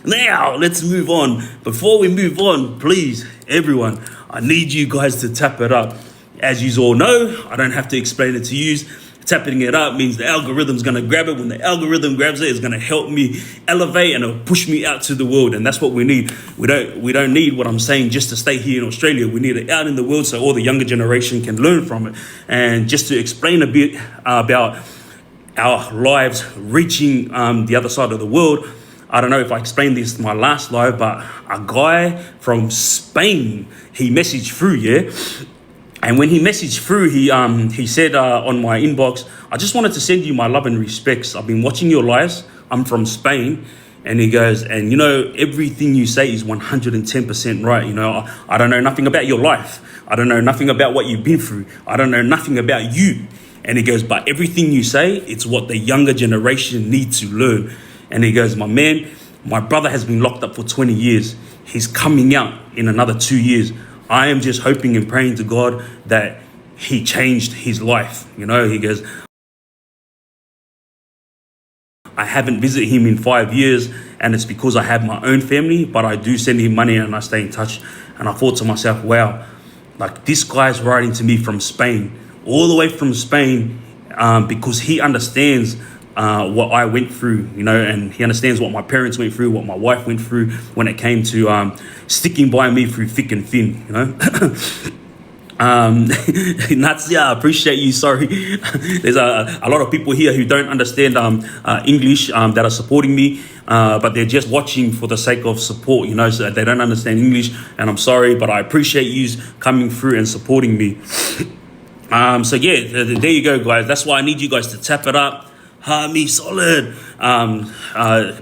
Now, let's move on. Before we move on, please, everyone, I need you guys to tap it up. As you all know, I don't have to explain it to you. Tapping it up means the algorithm's going to grab it. When the algorithm grabs it, it's going to help me elevate and it'll push me out to the world. And that's what we need. We don't need what I'm saying just to stay here in Australia. We need it out in the world so all the younger generation can learn from it. And just to explain a bit about our lives reaching the other side of the world, I don't know if I explained this in my last live, but a guy from Spain, he messaged through, yeah? And when he messaged through, he said on my inbox, I just wanted to send you my love and respects. I've been watching your lives. I'm from Spain. And he goes, and you know, everything you say is 110% right. You know, I don't know nothing about your life. I don't know nothing about what you've been through. I don't know nothing about you. And he goes, but everything you say, it's what the younger generation needs to learn. And he goes, my man, my brother has been locked up for 20 years. He's coming out in another 2 years. I am just hoping and praying to God that he changed his life. You know, he goes, I haven't visited him in 5 years and it's because I have my own family, but I do send him money and I stay in touch. And I thought to myself, wow, like this guy's writing to me from Spain, all the way from Spain, because he understands what I went through, you know, and he understands what my parents went through, what my wife went through when it came to sticking by me through thick and thin, you know. Natsia, I appreciate you. Sorry, there's a lot of people here who don't understand English that are supporting me, but they're just watching for the sake of support, you know, so they don't understand English. And I'm sorry, but I appreciate you coming through and supporting me. So yeah, there you go, guys. That's why I need you guys to tap it up. Me solid,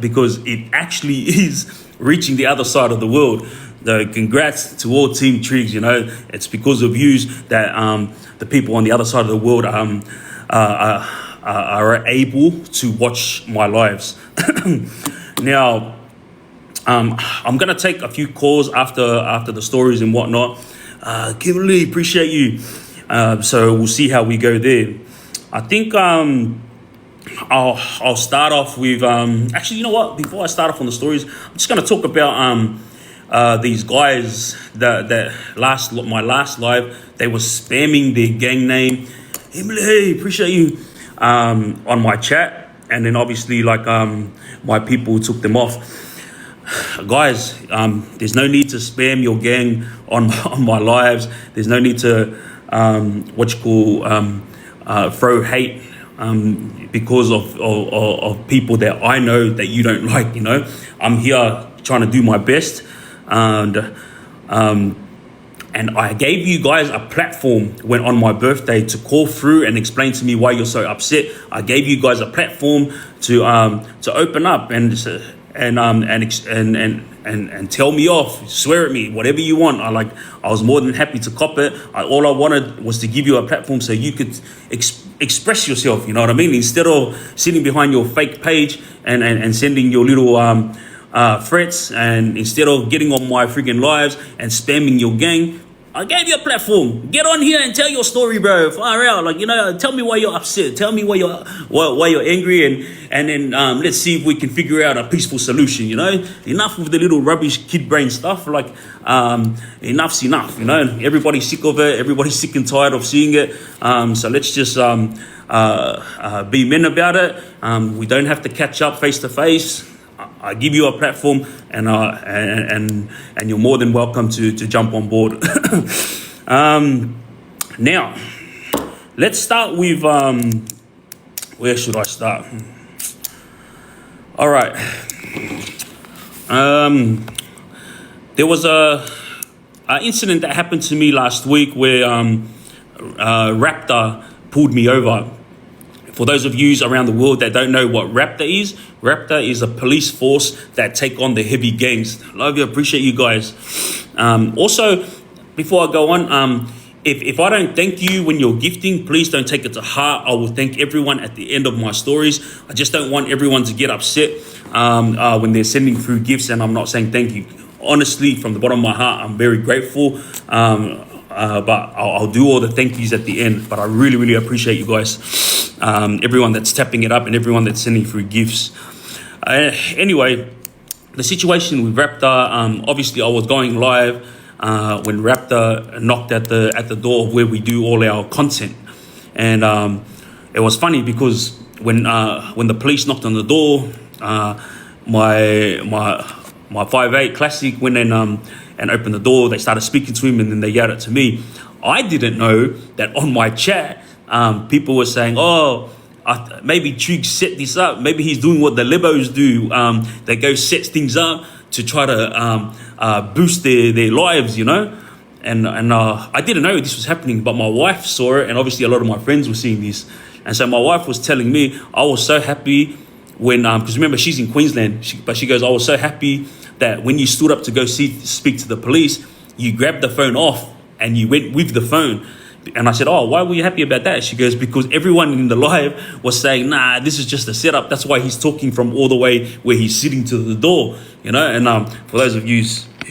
because it actually is reaching the other side of the world. Congrats to all Team Triggz. You know, it's because of you that the people on the other side of the world are able to watch my lives. Now, I'm gonna take a few calls after the stories and whatnot. Kimberly, appreciate you. So we'll see how we go there. I think I'll start off with actually, you know what, before I start off on the stories, I'm just going to talk about these guys that my last live, they were spamming their gang name. Hey, appreciate you, on my chat, and then obviously like my people took them off. Guys, there's no need to spam your gang on my lives. There's no need to throw hate because of people that I know that you don't like. You know, I'm here trying to do my best, and I gave you guys a platform when on my birthday to call through and explain to me why you're so upset. I gave you guys a platform to open up and tell me off, swear at me, whatever you want. I was more than happy to cop it. All I wanted was to give you a platform so you could express yourself, you know what I mean? Instead of sitting behind your fake page and sending your little threats, and instead of getting on my freaking lives and spamming your gang, I gave you a platform. Get on here and tell your story, bro. Far out, like, you know, tell me why you're upset. Tell me why you're angry, and then let's see if we can figure out a peaceful solution. You know, enough with the little rubbish kid brain stuff. Like, enough's enough. You know, everybody's sick of it. Everybody's sick and tired of seeing it. So let's just be men about it. We don't have to catch up face to face. I give you a platform, and you're more than welcome to jump on board. Now, let's start with where should I start? All right. There was a incident that happened to me last week where Raptor pulled me over. For those of you around the world that don't know what Raptor is a police force that take on the heavy gangs. Love you, appreciate you guys. Also, before I go on, if I don't thank you when you're gifting, please don't take it to heart. I will thank everyone at the end of my stories. I just don't want everyone to get upset when they're sending through gifts and I'm not saying thank you. Honestly, from the bottom of my heart, I'm very grateful. But I'll do all the thank yous at the end. But I really, really appreciate you guys. Everyone that's tapping it up and everyone that's sending through gifts. Anyway, the situation with Raptor, obviously I was going live when Raptor knocked at the door of where we do all our content, and it was funny because when the police knocked on the door, my 5'8" Classic went in and opened the door. They started speaking to him, and then they yelled it to me. I didn't know that on my chat, people were saying, "Oh, maybe Triggz set this up. Maybe he's doing what the Libos do. They go set things up to try to boost their lives, you know." And I didn't know this was happening, but my wife saw it, and obviously a lot of my friends were seeing this. And so my wife was telling me, I was so happy when, because remember, she's in Queensland, but she goes, I was so happy that when you stood up to go speak to the police, you grabbed the phone off and you went with the phone. And I said, oh, why were you happy about that? She goes, because everyone in the live was saying, nah, this is just a setup. That's why he's talking from all the way where he's sitting to the door, you know. And for those of you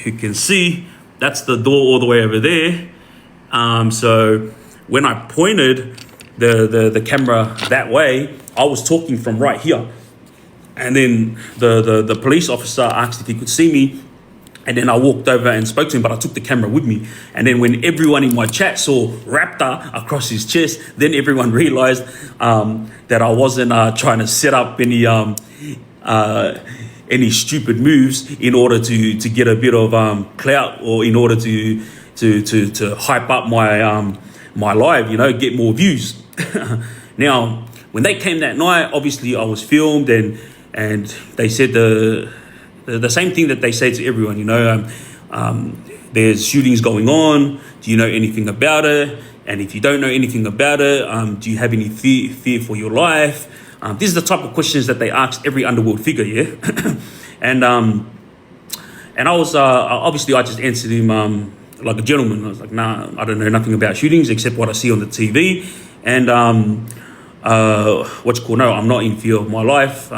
who can see, that's the door all the way over there. So when I pointed the camera that way, I was talking from right here. And then the police officer asked if he could see me. And then I walked over and spoke to him, but I took the camera with me. And then when everyone in my chat saw Raptor across his chest, then everyone realized that I wasn't trying to set up any stupid moves in order to get a bit of clout, or in order to hype up my live, you know, get more views. Now, when they came that night, obviously I was filmed, and they said the same thing that they say to everyone, you know, there's shootings going on. Do you know anything about it? And if you don't know anything about it, do you have any fear for your life? This is the type of questions that they ask every Underworld figure, yeah? And I was, obviously I just answered him like a gentleman. I was like, nah, I don't know nothing about shootings except what I see on the TV. And no, I'm not in fear of my life.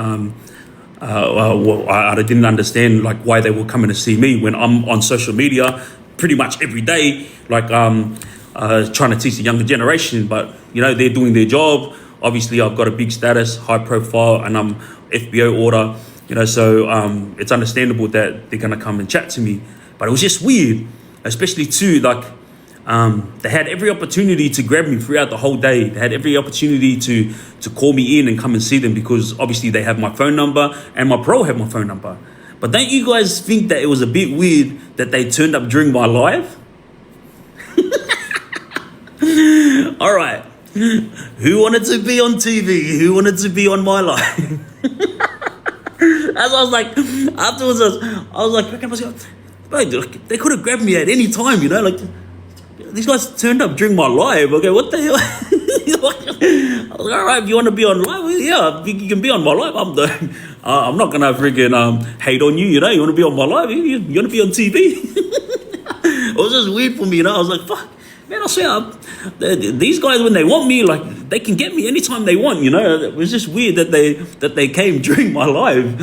I didn't understand like why they were coming to see me when I'm on social media pretty much every day, like trying to teach the younger generation. But you know, they're doing their job. Obviously, I've got a big status, high profile, and I'm FBO order. You know, so it's understandable that they're gonna come and chat to me. But it was just weird, especially too like. They had every opportunity to grab me throughout the whole day. They had every opportunity to call me in and come and see them, because obviously they have my phone number and my pro have my phone number. But don't you guys think that it was a bit weird that they turned up during my live? All right. Who wanted to be on TV? Who wanted to be on my live? As I was like, afterwards, I was like, bro, they could have grabbed me at any time, you know, like. These guys turned up during my live. Okay, what the hell? I was like, all right, if you want to be on live, yeah, you can be on my live. I'm not gonna freaking hate on you. You know, you want to be on my live, you want to be on TV. It was just weird for me, you know. I was like, fuck, man, I swear, these guys, when they want me, like they can get me anytime they want. You know, it was just weird that they came during my live.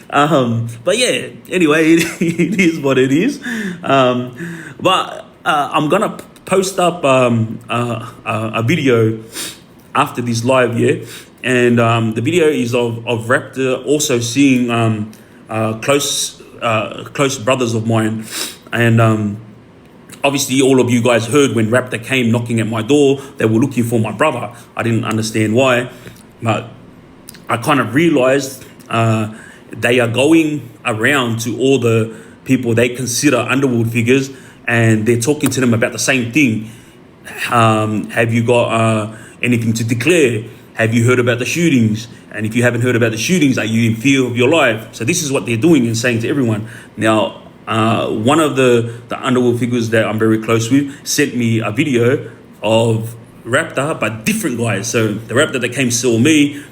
But yeah, anyway, it is what it is. But I'm gonna post up a video after this live, yeah, and the video is of Raptor also seeing close brothers of mine, and obviously all of you guys heard when Raptor came knocking at my door, they were looking for my brother. I didn't understand why, but I kind of realized they are going around to all the people they consider Underworld figures, and they're talking to them about the same thing. Have you got anything to declare? Have you heard about the shootings? And if you haven't heard about the shootings, are you in fear of your life? So this is what they're doing and saying to everyone. Now, one of the Underworld figures that I'm very close with sent me a video of Raptor, but different guys. So the Raptor that came saw me,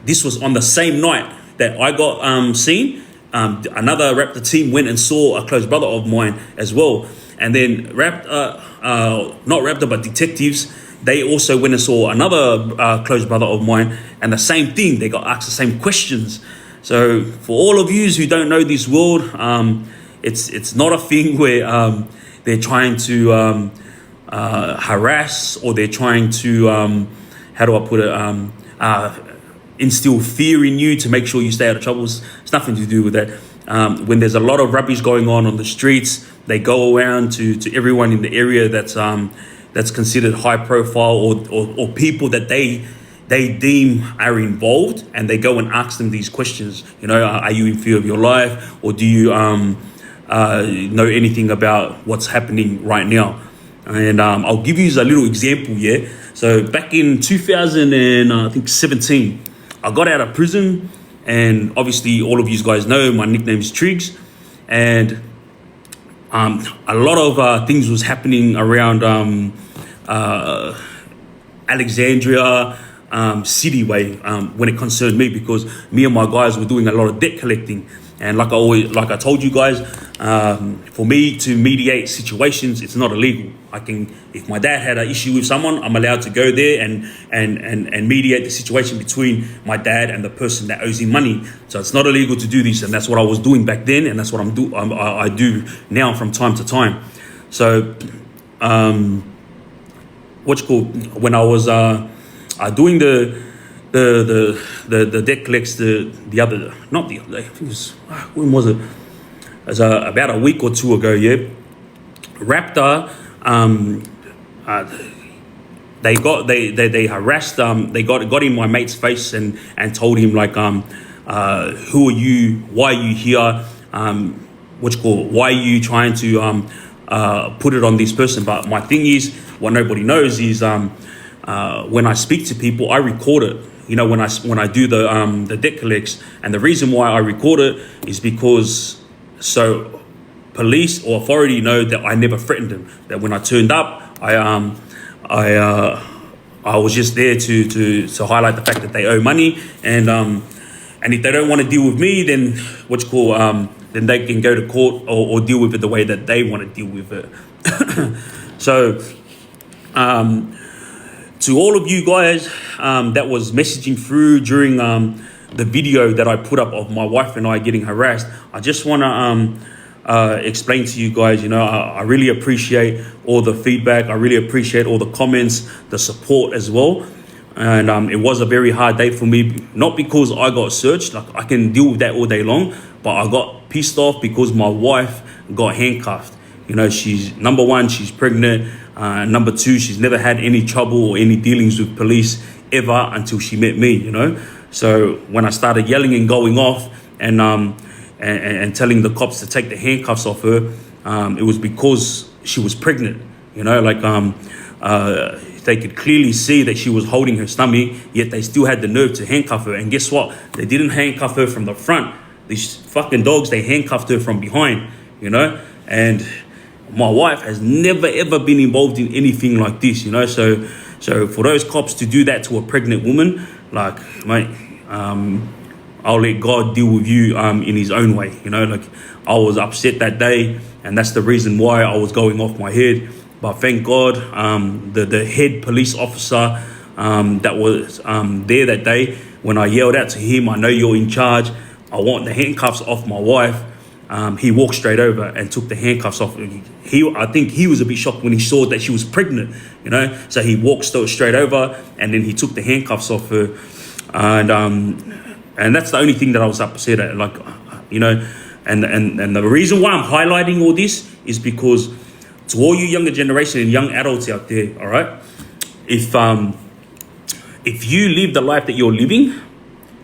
this was on the same night that I got seen. Another Raptor team went and saw a close brother of mine as well. And then not Raptor, but detectives, they also went and saw another close brother of mine, and the same thing, they got asked the same questions. So for all of you who don't know this world, it's not a thing where they're trying to harass, or they're trying to, how do I put it, instill fear in you to make sure you stay out of trouble. It's nothing to do with that. When there's a lot of rubbish going on the streets, they go around to everyone in the area that's considered high profile or people that they deem are involved, and they go and ask them these questions. You know, are you in fear of your life, or do you know anything about what's happening right now? And I'll give you a little example. Yeah. So back in 2017, I got out of prison, and obviously all of you guys know my nickname is Triggz, and a lot of things was happening around Alexandria city way when it concerned me, because me and my guys were doing a lot of debt collecting. And like I told you guys, for me to mediate situations, it's not illegal. If my dad had an issue with someone, I'm allowed to go there and mediate the situation between my dad and the person that owes him money. So it's not illegal to do this, and that's what I was doing back then, and that's what I do now from time to time. So when I was doing the debt collects the other day, I think it was, when was it? It was about a week or two ago. Yeah, Raptor. They harassed. They got in my mate's face and told him like, who are you? Why are you here? Why are you trying to put it on this person? But my thing is, what nobody knows is when I speak to people, I record it. You know, when I do the debt collects, and the reason why I record it is because so police or authority know that I never threatened them. That when I turned up, I was just there to highlight the fact that they owe money, and if they don't want to deal with me, then then they can go to court or deal with it the way that they want to deal with it. So. To all of you guys that was messaging through during the video that I put up of my wife and I getting harassed, I just want to explain to you guys, you know, I really appreciate all the feedback. I really appreciate all the comments, the support as well. And it was a very hard day for me, not because I got searched, like I can deal with that all day long, but I got pissed off because my wife got handcuffed. You know, number one, she's pregnant. Number two, she's never had any trouble or any dealings with police ever until she met me, you know. So when I started yelling and going off and telling the cops to take the handcuffs off her, it was because she was pregnant, you know, like they could clearly see that she was holding her stomach, yet they still had the nerve to handcuff her. And guess what? They didn't handcuff her from the front. These fucking dogs, they handcuffed her from behind, you know. And my wife has never ever been involved in anything like this, you know. So for those cops to do that to a pregnant woman, like, mate, I'll let God deal with you in His own way, you know. Like, I was upset that day, and that's the reason why I was going off my head. But thank God, the head police officer that was there that day, when I yelled out to him, "I know you're in charge. I want the handcuffs off my wife." He walked straight over and took the handcuffs off. I think he was a bit shocked when he saw that she was pregnant, you know. So he walked straight over, and then he took the handcuffs off her, and that's the only thing that I was upset at, like, you know. And the reason why I'm highlighting all this is because to all you younger generation and young adults out there, all right, if you live the life that you're living,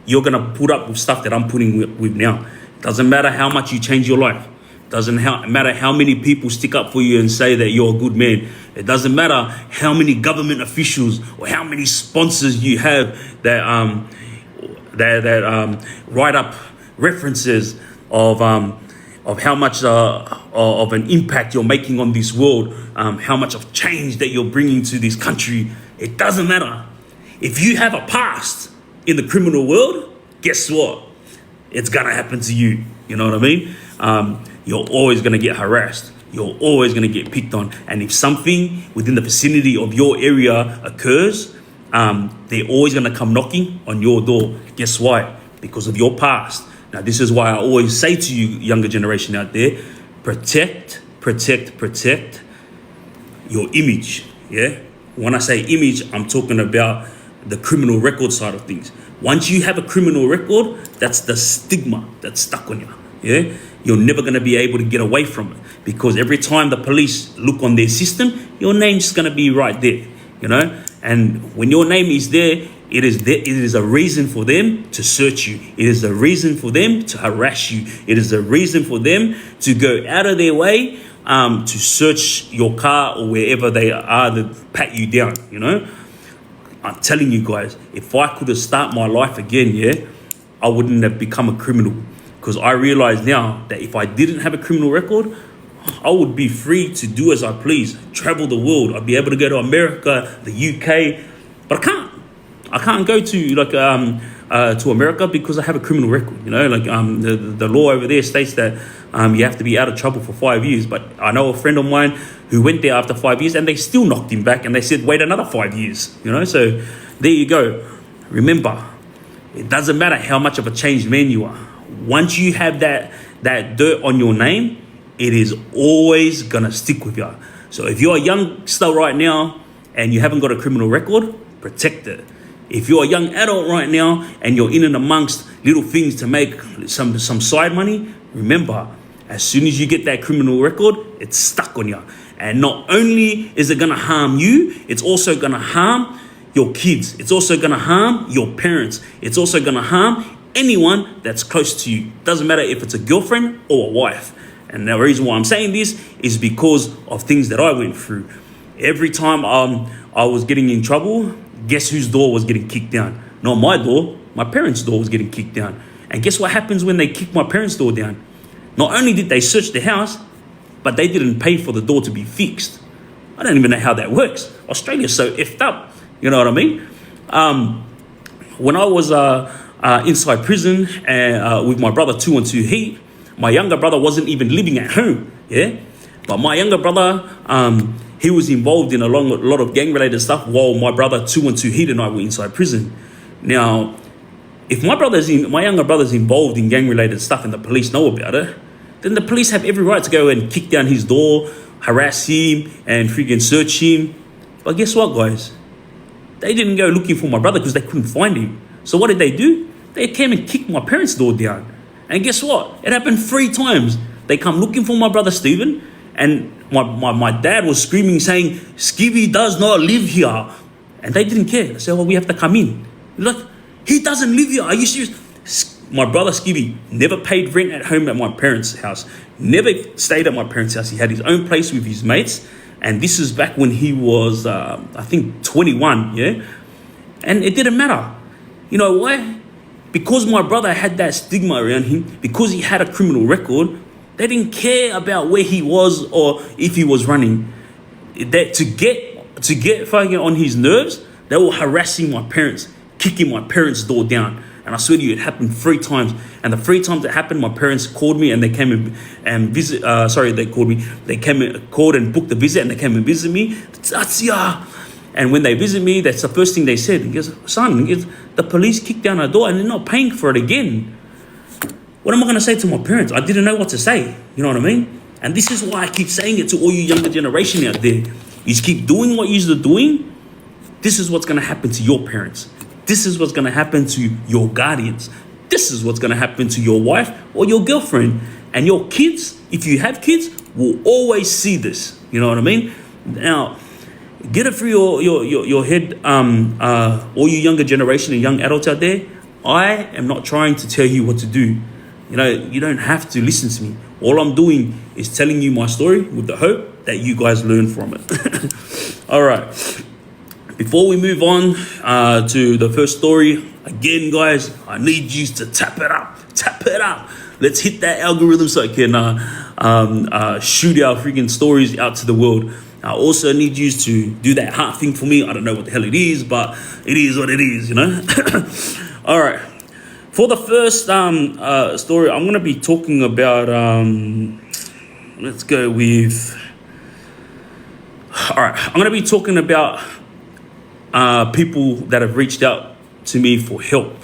you're gonna put up with stuff that I'm putting with now. Doesn't matter how much you change your life. Doesn't matter how many people stick up for you and say that you're a good man. It doesn't matter how many government officials or how many sponsors you have that write up references of how much of an impact you're making on this world, how much of change that you're bringing to this country. It doesn't matter. If you have a past in the criminal world, guess what? It's gonna happen to you. You know what I mean? You're always gonna get harassed. You're always gonna get picked on. And if something within the vicinity of your area occurs, they're always gonna come knocking on your door. Guess why? Because of your past. Now, this is why I always say to you, younger generation out there, protect your image. Yeah. When I say image, I'm talking about the criminal record side of things. Once you have a criminal record, that's the stigma that's stuck on you. Yeah, you're never going to be able to get away from it, because every time the police look on their system, your name's going to be right there. And when your name is there, it is a reason for them to search you. It is a reason for them to harass you. It is a reason for them to go out of their way to search your car or wherever they are, to pat you down. I'm telling you guys, if I could have started my life again, I wouldn't have become a criminal, because I realize now that if I didn't have a criminal record, I would be free to do as I please, travel the world. I'd be able to go to America, the UK, but I can't go to America because I have a criminal record. The law over there states that you have to be out of trouble for 5 years. But I know a friend of mine who went there after 5 years, and they still knocked him back, and they said, wait another 5 years. So there you go. Remember, it doesn't matter how much of a changed man you are. Once you have that dirt on your name, it is always gonna stick with you. So if you're a youngster right now and you haven't got a criminal record, protect it. If you're a young adult right now and you're in and amongst little things to make some side money, remember, as soon as you get that criminal record, it's stuck on you. And not only is it gonna harm you, it's also gonna harm your kids. It's also gonna harm your parents. It's also gonna harm anyone that's close to you. Doesn't matter if it's a girlfriend or a wife. And the reason why I'm saying this is because of things that I went through. Every time I was getting in trouble, guess whose door was getting kicked down? Not my door, my parents' door was getting kicked down. And guess what happens when they kick my parents' door down? Not only did they search the house, but they didn't pay for the door to be fixed. I don't even know how that works. Australia's so effed up, you know what I mean? When I was inside prison with my brother 212 Heat, my younger brother wasn't even living at home, But my younger brother, he was involved in a lot of gang-related stuff while my brother 212 Heat and I were inside prison. Now, if my younger brother's involved in gang-related stuff and the police know about it, then the police have every right to go and kick down his door, harass him, and freaking search him. But guess what, guys? They didn't go looking for my brother because they couldn't find him. So what did they do? They came and kicked my parents' door down. And guess what? It happened 3 times. They come looking for my brother Stephen, and my dad was screaming, saying, Skibby does not live here. And they didn't care. They said, well, we have to come in. They're like, he doesn't live here. Are you serious? My brother Skibby never paid rent at home at my parents' house. Never stayed at my parents' house. He had his own place with his mates. And this is back when he was, I think, 21, And it didn't matter. You know why? Because my brother had that stigma around him, because he had a criminal record, they didn't care about where he was or if he was running. That to get fucking on his nerves, they were harassing my parents, kicking my parents' door down. And I swear to you, it happened 3 times. And the 3 times it happened, my parents called me and they came and visit. They called me. They called and booked the visit, and they came and visited me. Tatsia. And when they visit me, that's the first thing they said. He goes, son, the police kicked down our door and they're not paying for it again. What am I going to say to my parents? I didn't know what to say. You know what I mean? And this is why I keep saying it to all you younger generation out there. You just keep doing what you're doing. This is what's going to happen to your parents. This is what's going to happen to your guardians. This is what's going to happen to your wife or your girlfriend. And your kids, if you have kids, will always see this. You know what I mean? Now, get it through your head, all you younger generation and young adults out there. I am not trying to tell you what to do. You don't have to listen to me. All I'm doing is telling you my story with the hope that you guys learn from it. All right. Before we move on to the first story, again, guys, I need you to tap it up. Tap it up. Let's hit that algorithm so I can shoot our freaking stories out to the world. I also need you to do that heart thing for me. I don't know what the hell it is, but it is what it is, All right. For the first story, I'm going to be talking about, let's go with, all right, I'm going to be talking about people that have reached out to me for help.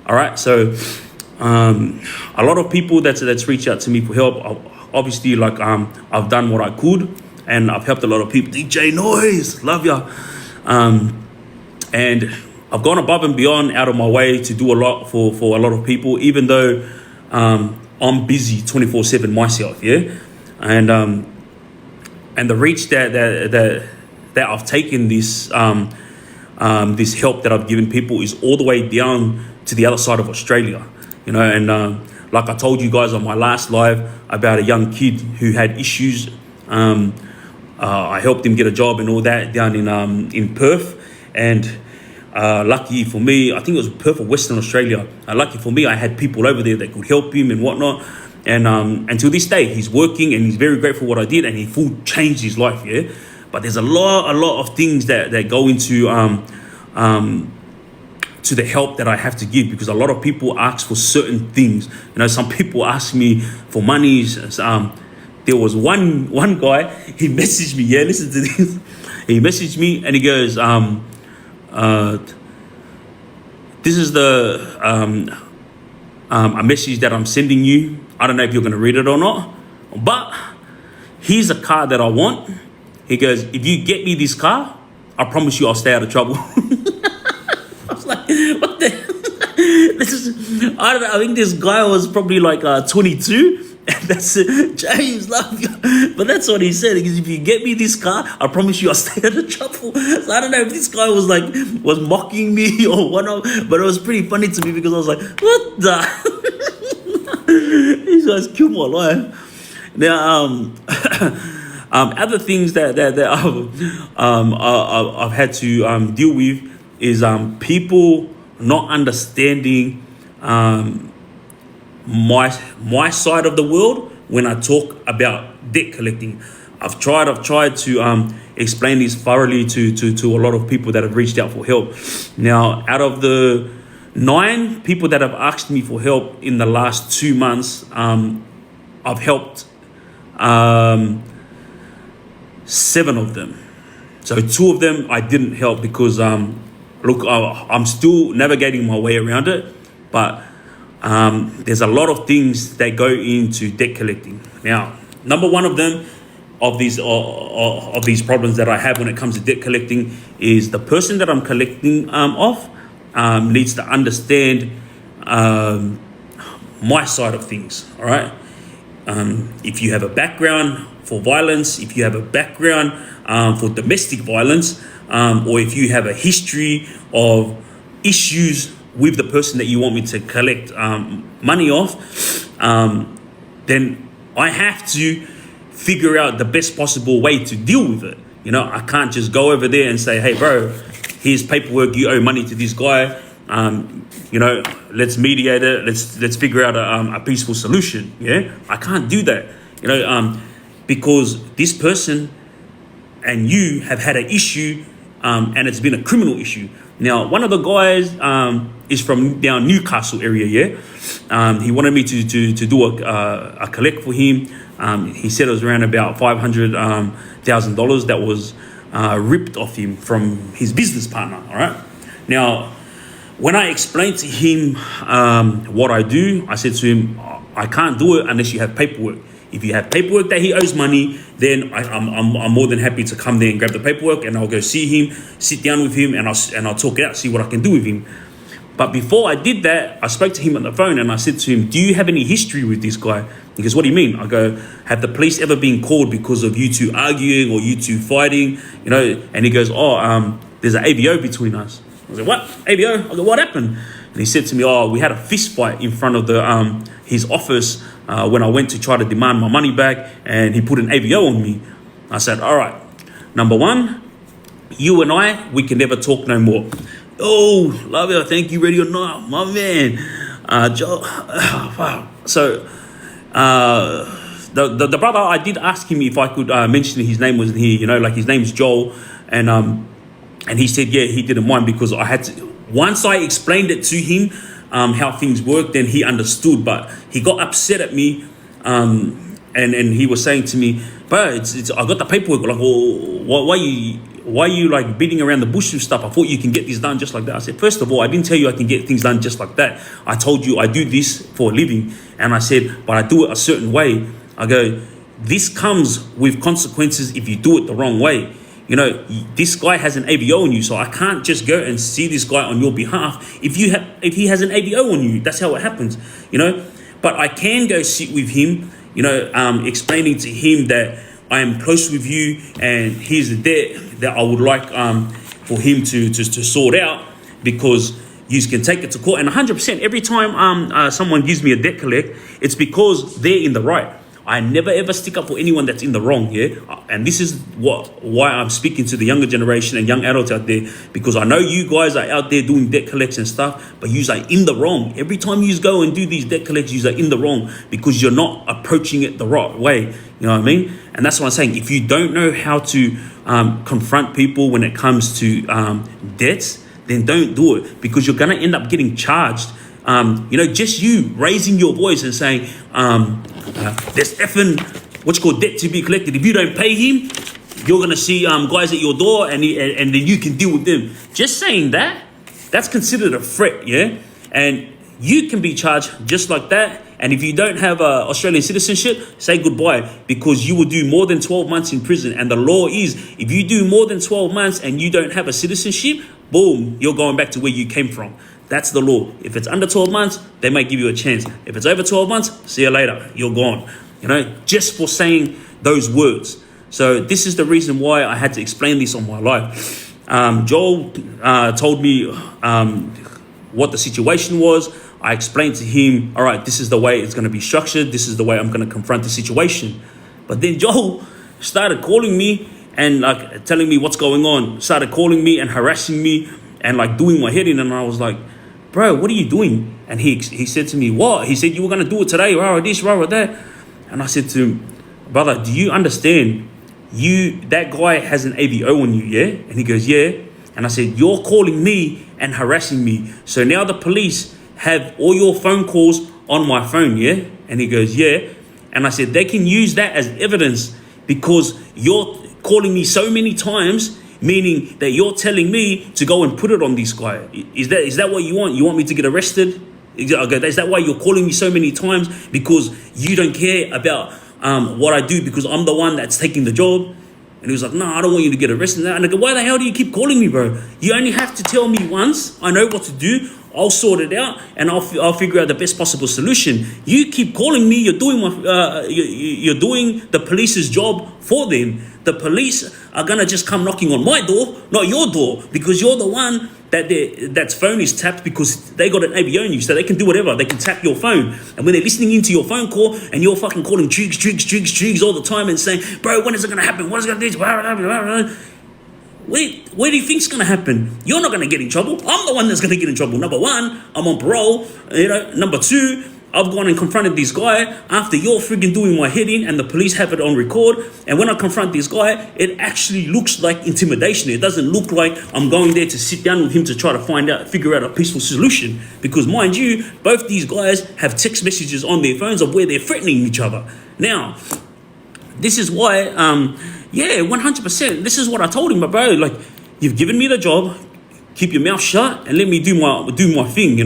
All right. So a lot of people that's reached out to me for help. Obviously, I've done what I could and I've helped a lot of people. DJ Noise, love ya. And I've gone above and beyond out of my way to do a lot for a lot of people, even though I'm busy 24/7 myself, yeah. And the reach that I've taken this this help that I've given people is all the way down to the other side of Australia, you know. And like I told you guys on my last live about a young kid who had issues. I helped him get a job and all that down in Perth, and lucky for me, I think it was Perth or Western Australia. Lucky for me, I had people over there that could help him and whatnot. And until this day, he's working and he's very grateful for what I did, and he full changed his life, yeah. But there's a lot of things that go into to the help that I have to give, because a lot of people ask for certain things. You know, some people ask me for money. There was one guy, he messaged me, yeah, listen to this. He messaged me and he goes, this is a message that I'm sending you. I don't know if you're going to read it or not, but here's a car that I want. He goes, if you get me this car, I promise you I'll stay out of trouble. I was like, what the? I don't know. I think this guy was probably like 22. And that's it. James, love you. But that's what he said. Because if you get me this car, I promise you I'll stay out of trouble. So I don't know if this guy was mocking me or whatnot. But it was pretty funny to me because I was like, what the? These guys killed my life. Now, other things that I've had to deal with is people not understanding my side of the world when I talk about debt collecting. I've tried to explain this thoroughly to a lot of people that have reached out for help. Now, out of the 9 people that have asked me for help in the last 2 months, I've helped 7 of them. So 2 of them I didn't help because look, I'm still navigating my way around it, but there's a lot of things that go into debt collecting. Now, number one of them, of these problems that I have when it comes to debt collecting, is the person that I'm collecting off needs to understand my side of things. All right. If you have a background for violence, if you have a background for domestic violence, or if you have a history of issues with the person that you want me to collect money off, then I have to figure out the best possible way to deal with it. You know, I can't just go over there and say, hey, bro, here's paperwork, you owe money to this guy. You know, let's mediate it. Let's figure out a peaceful solution. Yeah, I can't do that. You know, because this person and you have had an issue, and it's been a criminal issue. Now, one of the guys is from down Newcastle area. Yeah, he wanted me to do a collect for him. He said it was around about $500,000 that was ripped off him from his business partner. All right. Now, when I explained to him what I do, I said to him, I can't do it unless you have paperwork. If you have paperwork that he owes money, then I'm more than happy to come there and grab the paperwork, and I'll go see him, sit down with him, and I'll talk it out, see what I can do with him. But before I did that, I spoke to him on the phone and I said to him, do you have any history with this guy? He goes, what do you mean? I go, have the police ever been called because of you two arguing or you two fighting? You know, and he goes, there's an ABO between us. I was like, what? ABO? I go, what happened? And he said to me, we had a fist fight in front of his office when I went to try to demand my money back, and he put an ABO on me. I said, all right, number one, you and we can never talk no more. Oh, love you. Thank you, ready or not, my man. Joe. Wow. So the brother, I did ask him if I could mention his name wasn't here. You know, like his name's Joel, and he said, yeah, he didn't mind because I had to. Once I explained it to him how things work, then he understood. But he got upset at me, and he was saying to me, "Bro, it's I got the paperwork. Like, well, why are you like beating around the bush with stuff? I thought you can get this done just like that." I said, first of all, I didn't tell you I can get things done just like that. I told you I do this for a living, and I said, but I do it a certain way. I go, this comes with consequences if you do it the wrong way. this guy has an AVO on you, so I can't just go and see this guy on your behalf. If he has an AVO on you, that's how it happens, But I can go sit with him, explaining to him that I am close with you, and here's the debt that I would like for him to sort out, because you can take it to court. And 100%, every time someone gives me a debt collect, it's because they're in the right. I never ever stick up for anyone that's in the wrong, yeah? And this is why I'm speaking to the younger generation and young adults out there, because I know you guys are out there doing debt collects and stuff, but you are in the wrong. Every time you go and do these debt collects, you are in the wrong, because you're not approaching it the right way. You know what I mean? And that's what I'm saying. If you don't know how to confront people when it comes to debts, then don't do it, because you're going to end up getting charged. Just you raising your voice and saying, there's effing debt to be collected. If you don't pay him, you're gonna see guys at your door, and then you can deal with them. Just saying that's considered a threat, yeah? And you can be charged just like that. And if you don't have Australian citizenship, say goodbye, because you will do more than 12 months in prison. And the law is, if you do more than 12 months and you don't have a citizenship, boom, you're going back to where you came from. That's the law. If it's under 12 months, they might give you a chance. If it's over 12 months, see you later. You're gone. Just for saying those words. So this is the reason why I had to explain this on my live. Joel told me what the situation was. I explained to him, all right, this is the way it's going to be structured. This is the way I'm going to confront the situation. But then Joel started calling me and telling me what's going on. Started calling me and harassing me and doing my head in. And I was like, bro, what are you doing? And he said to me, what? He said, you were going to do it today, rah, this, rah, that. And I said to him, brother, do you understand? That guy has an AVO on you, yeah? And he goes, yeah. And I said, you're calling me and harassing me. So now the police have all your phone calls on my phone, yeah? And he goes, yeah. And I said, they can use that as evidence, because you're calling me so many times, meaning that you're telling me to go and put it on this guy. Is that what you want? You want me to get arrested? Is that why you're calling me so many times? Because you don't care about what I do, because I'm the one that's taking the job? And he was like, no, I don't want you to get arrested. And I go, why the hell do you keep calling me, bro? You only have to tell me once. I know what to do. I'll sort it out, and I'll figure out the best possible solution. You keep calling me. You're doing you're doing the police's job for them. The police are gonna just come knocking on my door, not your door, because you're the one that's phone is tapped, because they got an AVO on you, so they can do whatever. They can tap your phone, and when they're listening into your phone call, and you're fucking calling Triggz all the time and saying, bro, when is it gonna happen? What is it gonna do? Where do you think it's going to happen? You're not going to get in trouble. I'm the one that's going to get in trouble. Number one, I'm on parole. Number two, I've gone and confronted this guy after you're frigging doing my head in, and the police have it on record. And when I confront this guy, it actually looks like intimidation. It doesn't look like I'm going there to sit down with him to try to figure out a peaceful solution. Because mind you, both these guys have text messages on their phones of where they're threatening each other. Now, this is why, 100%. This is what I told him, but bro, you've given me the job, keep your mouth shut and let me do my thing,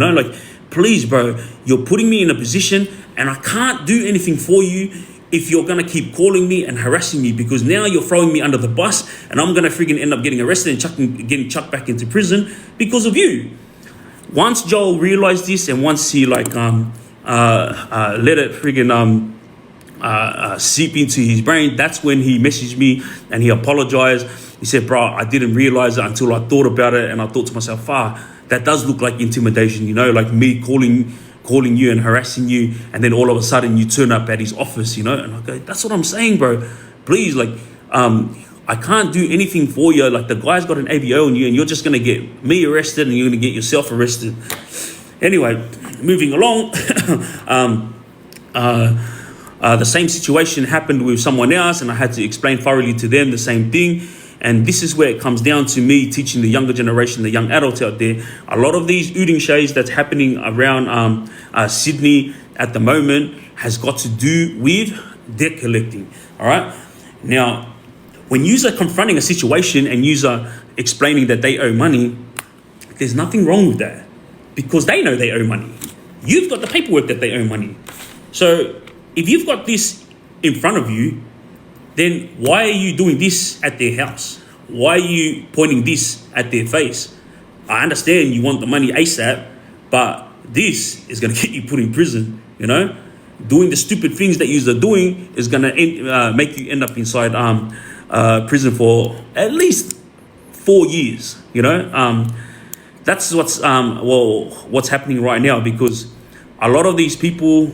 please, bro, you're putting me in a position and I can't do anything for you if you're going to keep calling me and harassing me, because now you're throwing me under the bus and I'm going to friggin' end up getting arrested and getting chucked back into prison because of you. Once Joel realized this, and once he let it friggin' seep into his brain, that's when he messaged me and he apologized. He said, bro, I didn't realize it until I thought about it, and I thought to myself, that does look like intimidation, like me calling you and harassing you, and then all of a sudden you turn up at his office, and I go, that's what I'm saying, bro. Please, I can't do anything for you. The guy's got an AVO on you, and you're just gonna get me arrested and you're gonna get yourself arrested. Anyway, moving along. The same situation happened with someone else, and I had to explain thoroughly to them the same thing. And this is where it comes down to me teaching the younger generation, the young adults out there. A lot of these ooting shays that's happening around Sydney at the moment has got to do with debt collecting. All right. Now, when you're confronting a situation and you're explaining that they owe money, there's nothing wrong with that, because they know they owe money. You've got the paperwork that they owe money. So if you've got this in front of you, then why are you doing this at their house? why are you pointing this at their face? I understand you want the money ASAP, but this is going to get you put in prison, you know? Doing the stupid things that you're doing is going to make you end up inside prison for at least 4 years, you know? That's what's happening right now, because a lot of these people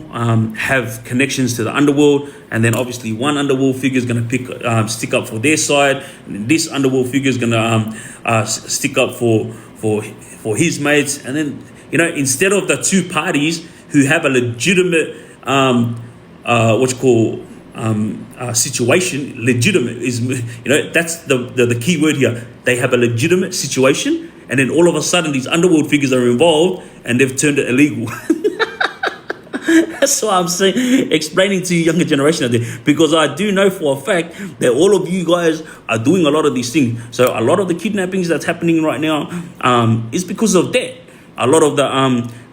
have connections to the underworld, and then obviously one underworld figure is going to stick up for their side, and then this underworld figure is going to stick up for his mates, and then, you know, instead of the two parties who have a legitimate situation, legitimate is, you know, that's the key word here. They have a legitimate situation, and then all of a sudden these underworld figures are involved and they've turned it illegal. That's what I'm saying, explaining to you younger generation out there, because I do know for a fact that all of you guys are doing a lot of these things. So a lot of the kidnappings that's happening right now is because of that. A lot of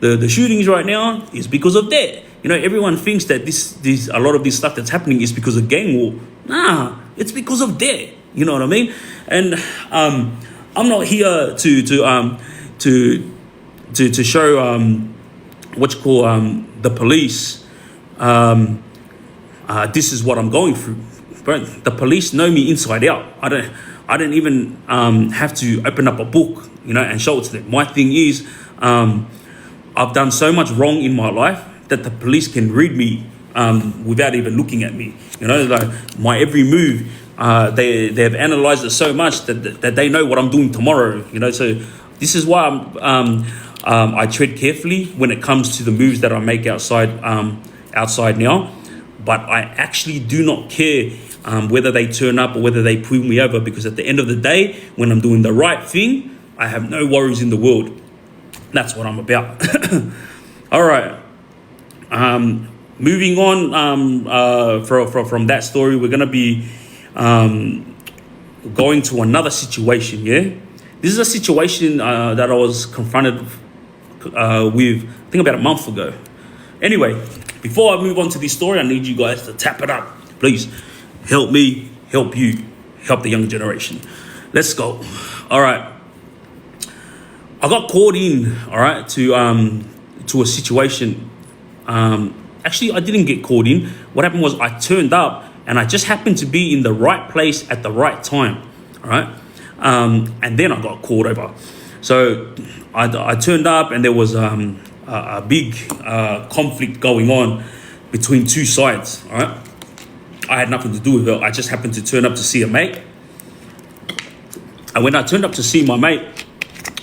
the shootings right now is because of that. You know, everyone thinks that a lot of this stuff that's happening is because of gang war. Nah, it's because of that. You know what I mean? And I'm not here to show the police. This is what I'm going through. But the police know me inside out. I don't even have to open up a book, you know, and show it to them. My thing is, I've done so much wrong in my life that the police can read me without even looking at me. You know, like my every move, they have analyzed it so much that they know what I'm doing tomorrow. You know, so this is why I tread carefully when it comes to the moves that I make outside now. But I actually do not care whether they turn up or whether they pull me over, because at the end of the day, when I'm doing the right thing, I have no worries in the world. That's what I'm about. All right. Moving on from that story, we're going to be going to another situation, yeah? This is a situation that I was confronted with, I think about a month ago. Anyway, before I move on to this story, I need you guys to tap it up. Please help me, help you, help the younger generation. Let's go. All right. I got caught in, all right, to a situation. Actually, I didn't get caught in. What happened was I turned up, and I just happened to be in the right place at the right time, all right? And then I got caught over. So I turned up, and there was a big conflict going on between two sides, all right? I had nothing to do with it. I just happened to turn up to see a mate. And when I turned up to see my mate,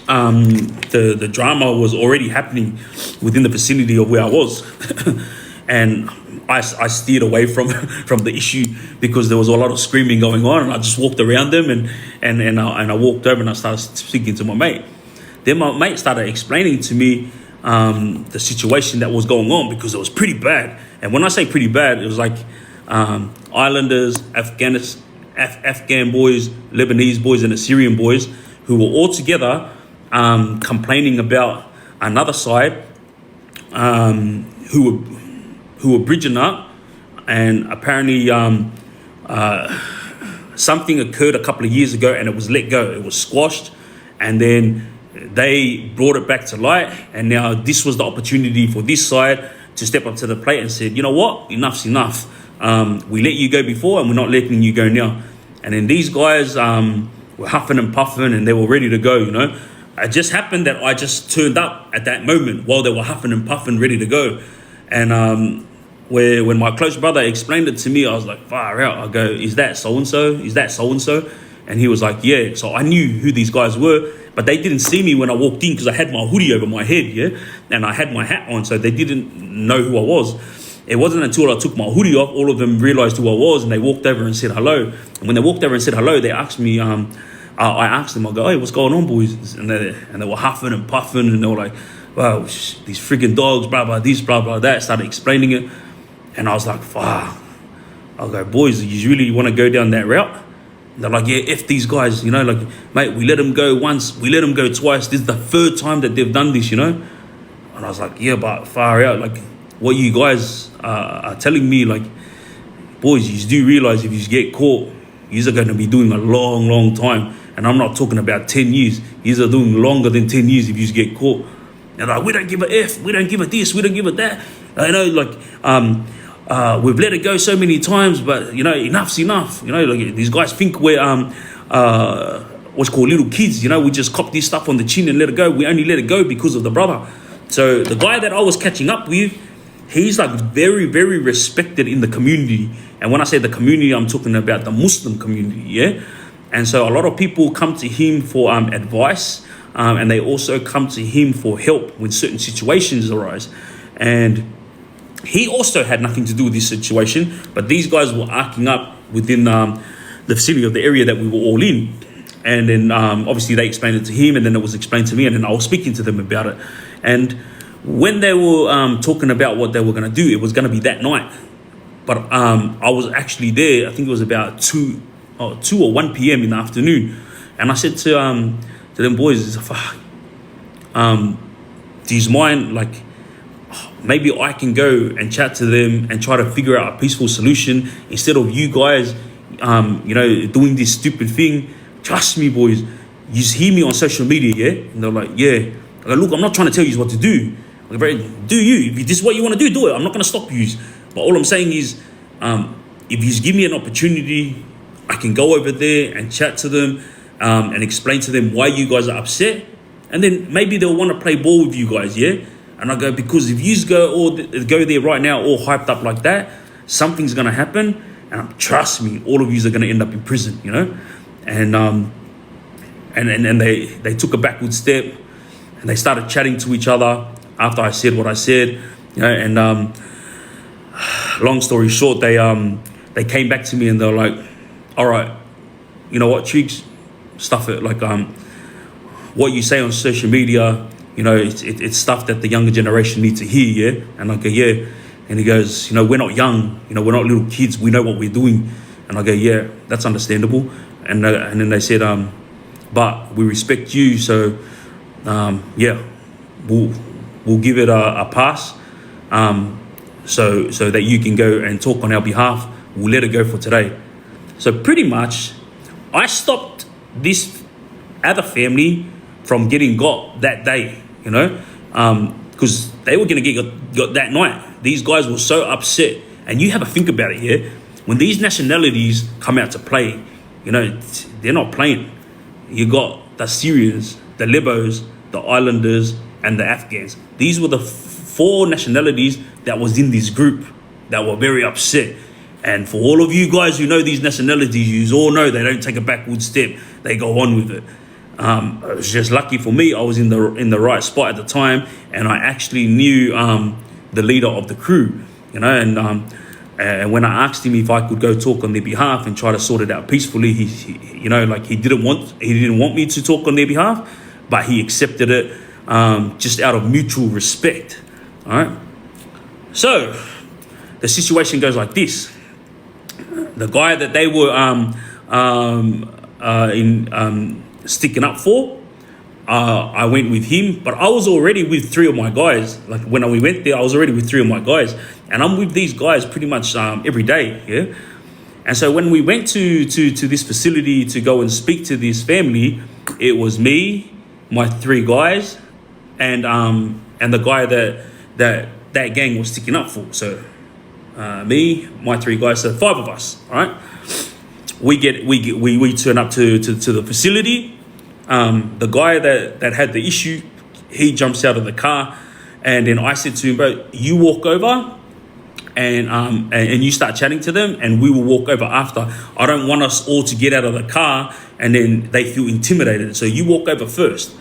the drama was already happening within the vicinity of where I was. And I steered away from the issue because there was a lot of screaming going on, and I just walked around them and I walked over and I started speaking to my mate. Then my mate started explaining to me the situation that was going on, because it was pretty bad. And when I say pretty bad, it was like Islanders, Afghan boys, Lebanese boys, and Assyrian boys who were all together complaining about another side who were bridging up, and apparently something occurred a couple of years ago and it was let go. It was squashed, and then they brought it back to light, and now this was the opportunity for this side to step up to the plate and said, you know what, enough's enough. We let you go before and we're not letting you go now. And then these guys were huffing and puffing and they were ready to go, you know. It just happened that I just turned up at that moment while they were huffing and puffing, ready to go. And when my close brother explained it to me, I was like, far out. I go, is that so-and-so? Is that so-and-so? And he was like, yeah. So I knew who these guys were, but they didn't see me when I walked in because I had my hoodie over my head, yeah? And I had my hat on, so they didn't know who I was. It wasn't until I took my hoodie off, all of them realized who I was, and they walked over and said hello. And when they walked over and said hello, they asked me, I asked them, I go, hey, what's going on, boys? And they were huffing and puffing, and they were like, wow, these freaking dogs, blah, blah, this, blah, blah, that. Started explaining it. And I was like, fuck. I'll go, boys, you really want to go down that route? And they're like, yeah, F these guys, you know, like, mate, we let them go once, we let them go twice. This is the third time that they've done this, you know? And I was like, yeah, but far out, like, what you guys are telling me, like, boys, you do realize if you get caught, You're going to be doing a long, long time. And I'm not talking about 10 years. You're doing longer than 10 years if you get caught. And like, we don't give a F, we don't give a this, we don't give a that. I know, like, we've let it go so many times, but, you know, enough's enough. You know, like, these guys think we're, what's called little kids, you know, we just cop this stuff on the chin and let it go. We only let it go because of the brother. So the guy that I was catching up with, he's like very, very respected in the community. And when I say the community, I'm talking about the Muslim community, yeah? And so a lot of people come to him for advice, and they also come to him for help when certain situations arise. And he also had nothing to do with this situation, but these guys were arcing up within the vicinity of the area that we were all in. And then obviously they explained it to him, and then it was explained to me, and then I was speaking to them about it. And when they were talking about what they were going to do, it was going to be that night. But I was actually there, I think it was about 2 or 1 p.m. in the afternoon. And I said to them boys, fuck, do you mind, like, maybe I can go and chat to them and try to figure out a peaceful solution instead of you guys, you know, doing this stupid thing. Trust me, boys, you hear me on social media, yeah? And they're like, yeah. I go, look, I'm not trying to tell you what to do. I go, do you? If this is what you want to do it. I'm not going to stop you. But all I'm saying is, if you give me an opportunity, I can go over there and chat to them and explain to them why you guys are upset. And then maybe they'll want to play ball with you guys, yeah? And I go, because if you go there right now all hyped up like that, something's going to happen. And trust me, all of you are going to end up in prison, you know? And they took a backward step, and they started chatting to each other after I said what I said, you know. And long story short, they came back to me and they're like, all right, you know what, Triggz, stuff it. Like, what you say on social media, you know, it's stuff that the younger generation need to hear, yeah? And I go, yeah. And he goes, you know, we're not young, you know, we're not little kids, we know what we're doing. And I go, yeah, that's understandable. And then they said, but we respect you, so yeah, we'll give it a pass, so that you can go and talk on our behalf. We'll let it go for today. So pretty much, I stopped this other family from getting got that day, you know, because they were going to get got that night. These guys were so upset. And you have a think about it here. When these nationalities come out to play, you know, they're not playing. You got the Syrians, the Libos, the Islanders, and the Afghans. These were the 4 nationalities that was in this group that were very upset. And for all of you guys who know these nationalities, you all know they don't take a backward step. They go on with it. It was just lucky for me. I was in the right spot at the time, and I actually knew the leader of the crew, you know. And when I asked him if I could go talk on their behalf and try to sort it out peacefully, he you know, like he didn't want me to talk on their behalf, but he accepted it just out of mutual respect. All right. So the situation goes like this. The guy that they were sticking up for, I went with him, but I was already with 3 of my guys. Like when we went there, I was already with 3 of my guys, and I'm with these guys pretty much every day, yeah. And so when we went to this facility to go and speak to this family, it was me, my 3 guys, and the guy that gang was sticking up for. So me, my 3 guys, so 5 of us. All right, we turn up to the facility. The guy that had the issue, he jumps out of the car, and then I said to him, bro, you walk over and you start chatting to them, and we will walk over after. I don't want us all to get out of the car and then they feel intimidated. So you walk over first.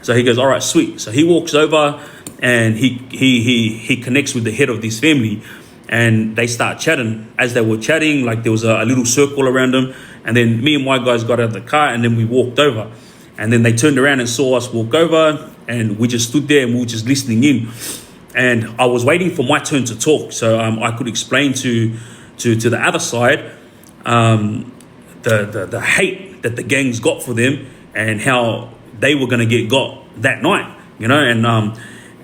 So he goes, all right, sweet. So he walks over and he connects with the head of this family, and they start chatting. As they were chatting, like there was a little circle around them, and then me and my guys got out of the car, and then we walked over. And then they turned around and saw us walk over, and we just stood there and we were just listening in. And I was waiting for my turn to talk, so I could explain to the other side the hate that the gangs got for them and how they were going to get got that night, you know.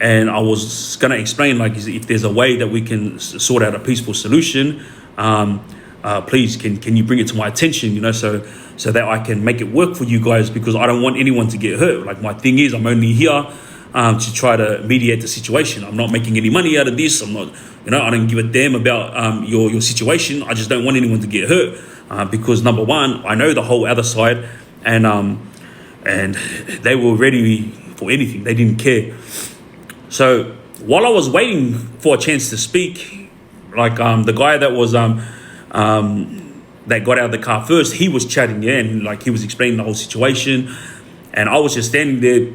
And I was going to explain, like, if there's a way that we can sort out a peaceful solution, please, can you bring it to my attention, so that I can make it work for you guys, because I don't want anyone to get hurt. Like, my thing is, I'm only here to try to mediate the situation. I'm not making any money out of this. I'm not, I don't give a damn about your situation. I just don't want anyone to get hurt, because number one, I know the whole other side, and they were ready for anything. They didn't care. So while I was waiting for a chance to speak, like the guy that was that got out of the car first, he was chatting, and like he was explaining the whole situation, and I was just standing there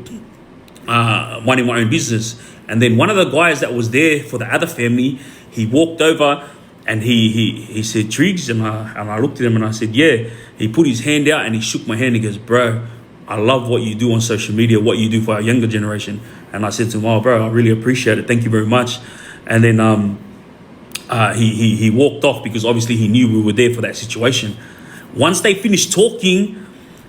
minding my own business. And then one of the guys that was there for the other family, he walked over and he said, "Triggz," and I looked at him and I said, "Yeah." He put his hand out and he shook my hand. He goes, "Bro, I love what you do on social media, what you do for our younger generation." And I said to him, "Oh, bro, I really appreciate it. Thank you very much." And then he walked off, because obviously he knew we were there for that situation. Once they finished talking,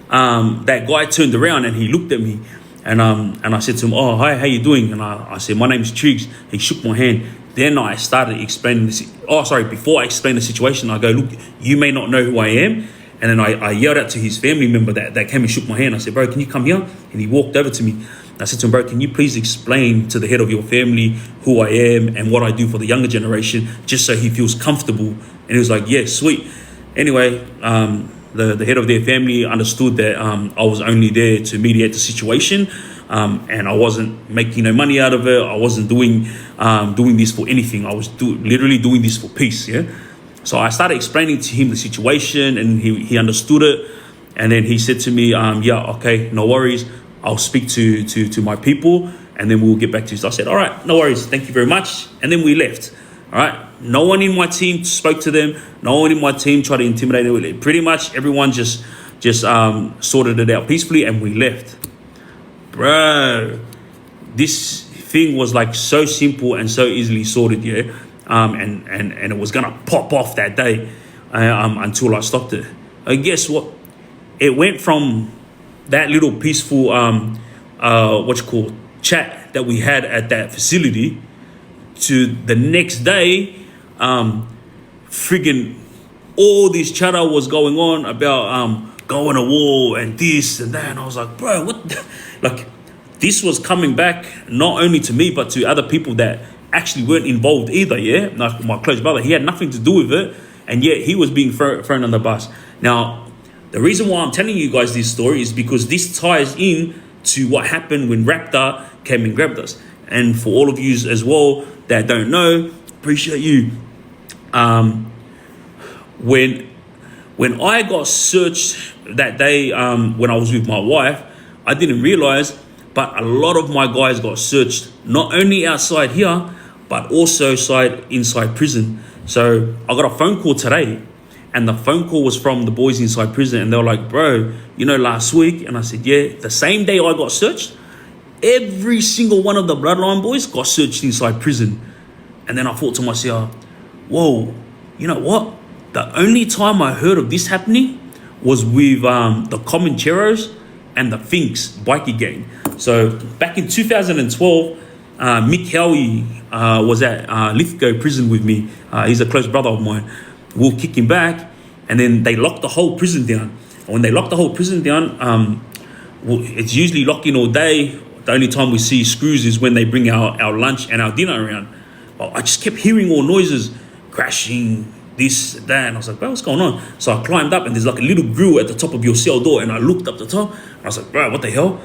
that guy turned around and he looked at me, and I said to him, "Oh, hi, how you doing?" And I said, "My name is Triggz." He shook my hand. Then I started explaining this. Before I explained the situation, I go, "Look, you may not know who I am." And then I yelled out to his family member that came and shook my hand. I said, "Bro, can you come here?" And he walked over to me. I said to him, "Bro, can you please explain to the head of your family who I am and what I do for the younger generation, just so he feels comfortable?" And he was like, "Yeah, sweet." Anyway, the head of their family understood that I was only there to mediate the situation, and I wasn't making no money out of it. I wasn't doing this for anything. I was literally doing this for peace, yeah? So I started explaining to him the situation, and he understood it. And then he said to me, "Yeah, okay, no worries. I'll speak to my people, and then we'll get back to you." So I said, "All right, no worries. Thank you very much." And then we left. All right. No one in my team spoke to them. No one in my team tried to intimidate them. Pretty much everyone just sorted it out peacefully, and we left. Bro, this thing was like so simple and so easily sorted, yeah. And it was gonna pop off that day until I stopped it. Guess what? It went from that little peaceful chat that we had at that facility to the next day, friggin' all this chatter was going on about going to war and this and that. And I was like, bro, what the? Like, this was coming back not only to me but to other people that actually weren't involved either, yeah? Like my close brother, he had nothing to do with it, and yet he was being thrown on the bus. Now, the reason why I'm telling you guys this story is because this ties in to what happened when Raptor came and grabbed us. And for all of you as well that don't know, appreciate you. When I got searched that day, when I was with my wife, I didn't realize, but a lot of my guys got searched, not only outside here, but also inside prison. So I got a phone call today, and the phone call was from the boys inside prison, and they were like, bro, last week? And I said, yeah, the same day I got searched, every single one of the Bloodline boys got searched inside prison. And then I thought to myself, whoa, you know what? The only time I heard of this happening was with the Comancheros and the Finks bikie gang. So back in 2012, Mick Howie was at Lithgow prison with me. He's a close brother of mine. We'll kick him back, and then they locked the whole prison down. And when they lock the whole prison down, it's usually locked in all day. The only time we see screws is when they bring our lunch and our dinner around. But I just kept hearing all noises, crashing, this, that, and I was like, bro, what's going on? So I climbed up, and there's like a little grill at the top of your cell door, and I looked up the top, and I was like, bro, what the hell?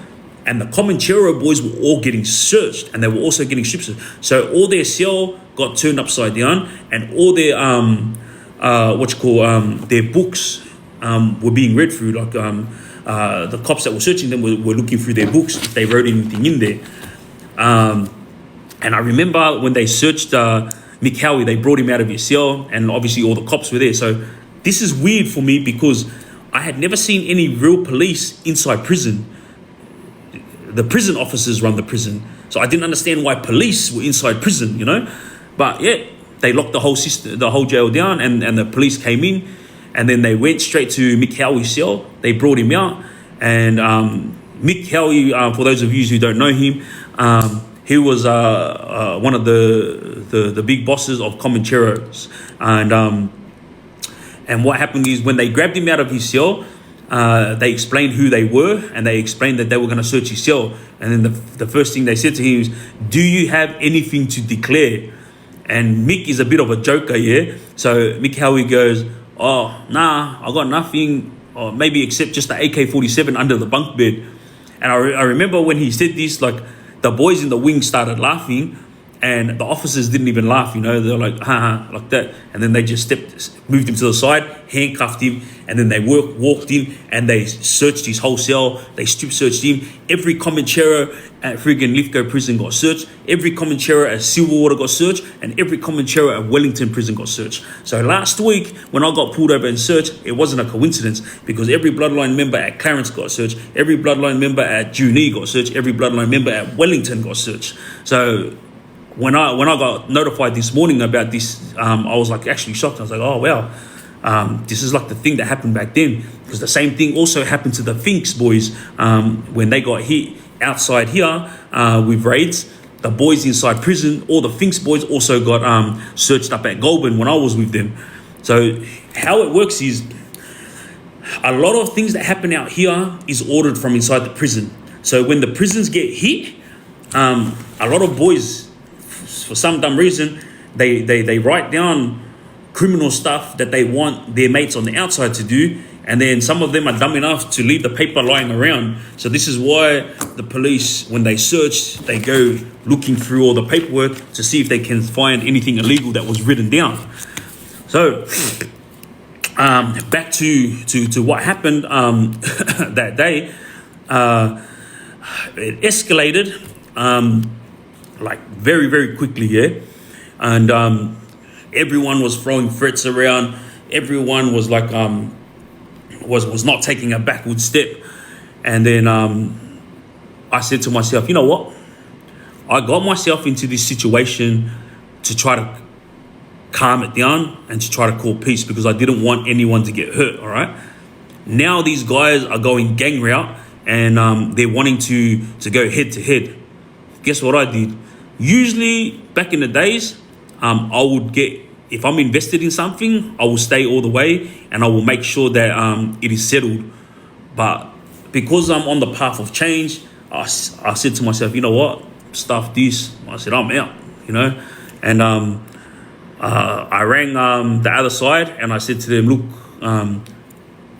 And the Comanchero boys were all getting searched, and they were also getting strip searched. So all their cell got turned upside down, and all their their books were being read through. Like the cops that were searching them were looking through their books if they wrote anything in there. And I remember when they searched Mick Howie, they brought him out of his cell, and obviously all the cops were there. So this is weird for me because I had never seen any real police inside prison. The prison officers run the prison. So I didn't understand why police were inside prison, But yeah, they locked the whole system, the whole jail down, and the police came in, and then they went straight to Mick Howie's cell. They brought him out, and Mick Howie, for those of you who don't know him, he was one of the big bosses of Comancheros, and And what happened is when they grabbed him out of his cell, they explained who they were, and they explained that they were going to search his cell. And then the first thing they said to him is, do you have anything to declare? And Mick is a bit of a joker, yeah? So Mick Howie goes, oh, nah, I got nothing, or maybe except just the AK-47 under the bunk bed. And I remember when he said this, like, the boys in the wing started laughing, and the officers didn't even laugh, you know. They're like, haha, like that. And then they just moved him to the side, handcuffed him, and then they walked in and they searched his whole cell. They strip searched him. Every Comanchero at friggin' Lithgow prison got searched. Every Comanchero at Silverwater got searched. And every Comanchero at Wellington prison got searched. So last week, when I got pulled over and searched, it wasn't a coincidence, because every Bloodline member at Clarence got searched. Every Bloodline member at Junee got searched. Every Bloodline member at Wellington got searched. So when I got notified this morning about this, I was like actually shocked. I was like, oh wow, this is like the thing that happened back then, because the same thing also happened to the Finks boys when they got hit outside here with raids. The boys inside prison, all the Finks boys also got searched up at Goulburn when I was with them. So how it works is a lot of things that happen out here is ordered from inside the prison. So when the prisons get hit, a lot of boys, for some dumb reason, they write down criminal stuff that they want their mates on the outside to do, and then some of them are dumb enough to leave the paper lying around. So this is why the police, when they search, they go looking through all the paperwork to see if they can find anything illegal that was written down. So back to what happened that day. It escalated like very, very quickly, yeah? And everyone was throwing threats around. Everyone was like, was not taking a backward step. And then I said to myself, you know what? I got myself into this situation to try to calm it down and to try to call peace, because I didn't want anyone to get hurt, all right? Now these guys are going gang route, and they're wanting to go head to head. Guess what I did? Usually, back in the days, I would get, if I'm invested in something, I will stay all the way and I will make sure that it is settled. But because I'm on the path of change, I said to myself, you know what? Stuff this. I said, I'm out, you know? And I rang the other side and I said to them, look,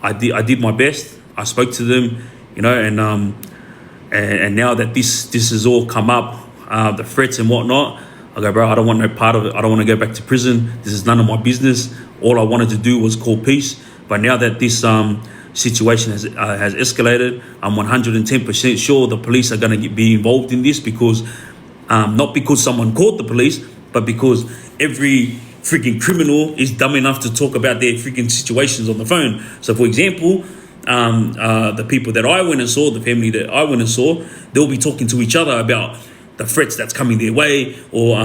I did my best. I spoke to them, you know, and now that this has all come up, the threats and whatnot, I go, bro, I don't want no part of it. I don't want to go back to prison. This is none of my business. All I wanted to do was call peace. But now that this situation has escalated, I'm 110% sure the police are going to be involved in this, because not because someone called the police, but because every freaking criminal is dumb enough to talk about their freaking situations on the phone. So, for example, the people that I went and saw, the family that I went and saw, they'll be talking to each other about the threats that's coming their way, or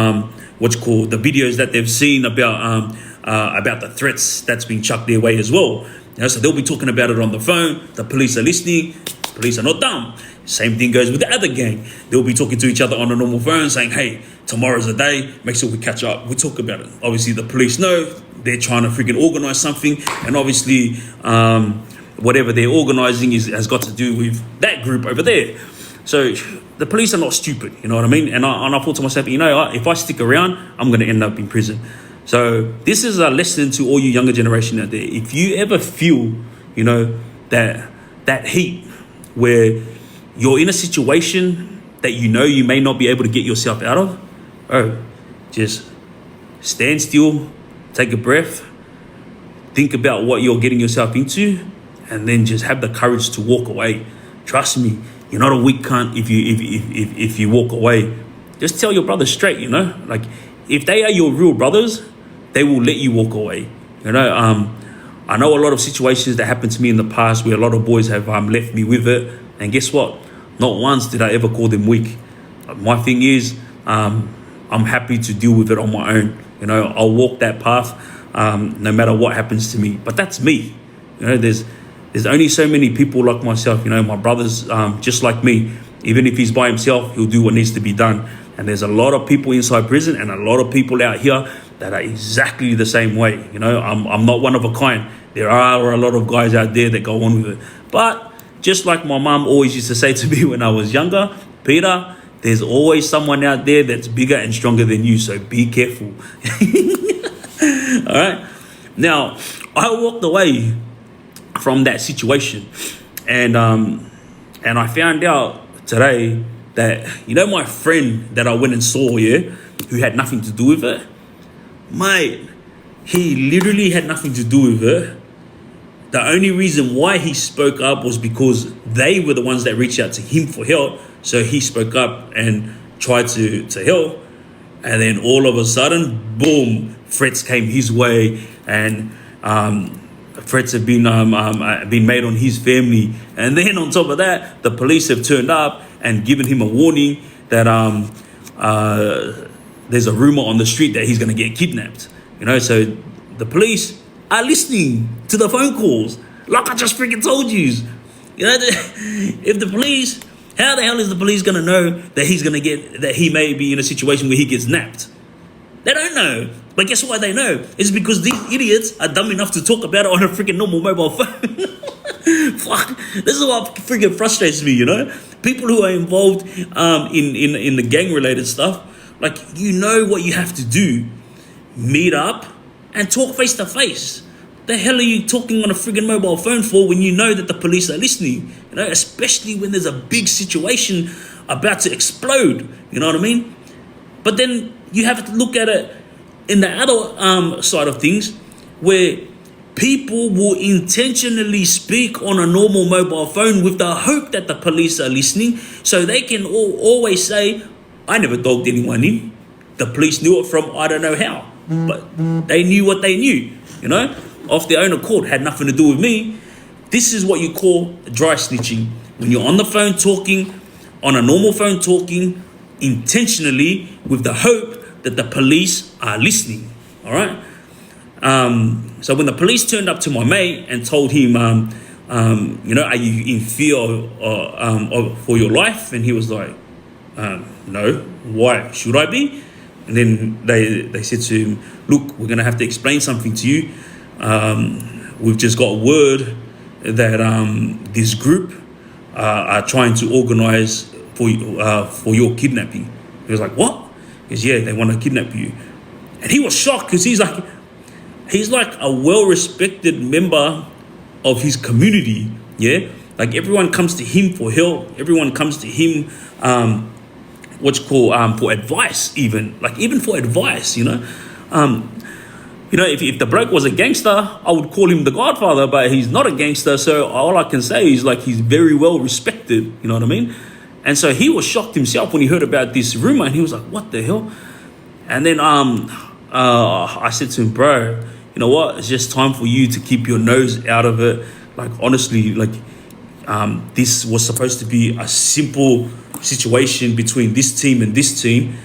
what's called the videos that they've seen about the threats that's being chucked their way as well. You know, so they'll be talking about it on the phone. The police are listening. Police are not dumb. Same thing goes with the other gang. They'll be talking to each other on a normal phone saying, hey, tomorrow's the day. Make sure we catch up. We talk about it. Obviously, the police know they're trying to freaking organize something. And obviously, whatever they're organizing has got to do with that group over there. So the police are not stupid, you know what I mean? And I thought to myself, you know, if I stick around, I'm going to end up in prison. So this is a lesson to all you younger generation out there. If you ever feel, you know, that heat where you're in a situation that you know you may not be able to get yourself out of, just stand still, take a breath, think about what you're getting yourself into, and then just have the courage to walk away. Trust me, you're not a weak cunt if you walk away. Just tell your brothers straight, you know? Like, if they are your real brothers, they will let you walk away. You know, I know a lot of situations that happened to me in the past where a lot of boys have left me with it. And guess what? Not once did I ever call them weak. My thing is, I'm happy to deal with it on my own. You know, I'll walk that path no matter what happens to me. But that's me. You know, there's only so many people like myself. You know, my brother's just like me. Even if he's by himself, he'll do what needs to be done. And there's a lot of people inside prison and a lot of people out here that are exactly the same way. You know, I'm not one of a kind. There are a lot of guys out there that go on with it. But just like my mum always used to say to me when I was younger, Peter, there's always someone out there that's bigger and stronger than you, so be careful. All right. Now, I walked away from that situation, and I found out today that, you know, my friend that I went and saw, who had nothing to do with it, mate, he literally had nothing to do with it. The only reason why he spoke up was because they were the ones that reached out to him for help. So he spoke up and tried to help. And then all of a sudden, boom, threats came his way, and threats have been made on his family. And then on top of that, the police have turned up and given him a warning that there's a rumor on the street that he's going to get kidnapped. You know, so the police are listening to the phone calls, like I just freaking told you. You know, if the police, how the hell is the police going to know that he may be in a situation where he gets napped? They don't know. But guess why they know? It's because these idiots are dumb enough to talk about it on a freaking normal mobile phone. Fuck, this is what freaking frustrates me, you know? People who are involved in the gang-related stuff, like, you know what you have to do. Meet up and talk face-to-face. The hell are you talking on a friggin' mobile phone for when you know that the police are listening? You know, especially when there's a big situation about to explode. You know what I mean? But then you have to look at it in the other side of things, where people will intentionally speak on a normal mobile phone with the hope that the police are listening, so they can always say, I never dogged anyone in. The police knew it from I don't know how. But they knew what they knew, you know, off their own accord, had nothing to do with me. This is what you call dry snitching. When you're on the phone talking, on a normal phone talking, intentionally with the hope that the police are listening, all right? So when the police turned up to my mate and told him, you know, are you in fear for your life? And he was like, no, why should I be? And then they said to him, look, we're going to have to explain something to you. We've just got word that this group are trying to organize for your kidnapping. He was like, what? He goes, yeah, they want to kidnap you. And he was shocked because he's like a well-respected member of his community, yeah? Like, everyone comes to him for help. Everyone comes to him for advice, even for advice, you know. You know, if the bloke was a gangster, I would call him the Godfather, but he's not a gangster, so all I can say is, like, he's very well respected, you know what I mean? And so he was shocked himself when he heard about this rumor, and he was like, what the hell? And then I said to him, bro, you know what? It's just time for you to keep your nose out of it. Like, honestly, like, this was supposed to be a simple situation between this team and this team,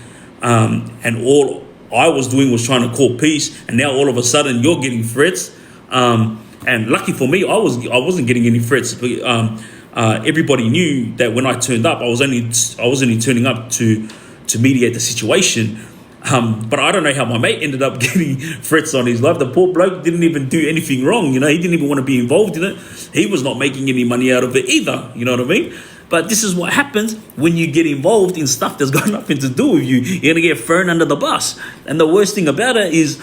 and all I was doing was trying to call peace, and now all of a sudden you're getting threats. And lucky for me, I wasn't getting any threats. But everybody knew that when I turned up, I was only turning up to mediate the situation. But I don't know how my mate ended up getting threats on his life. The poor bloke didn't even do anything wrong, you know. He didn't even want to be involved in it. He was not making any money out of it either, you know what I mean? But this is what happens when you get involved in stuff that's got nothing to do with you. You're going to get thrown under the bus. And the worst thing about it is,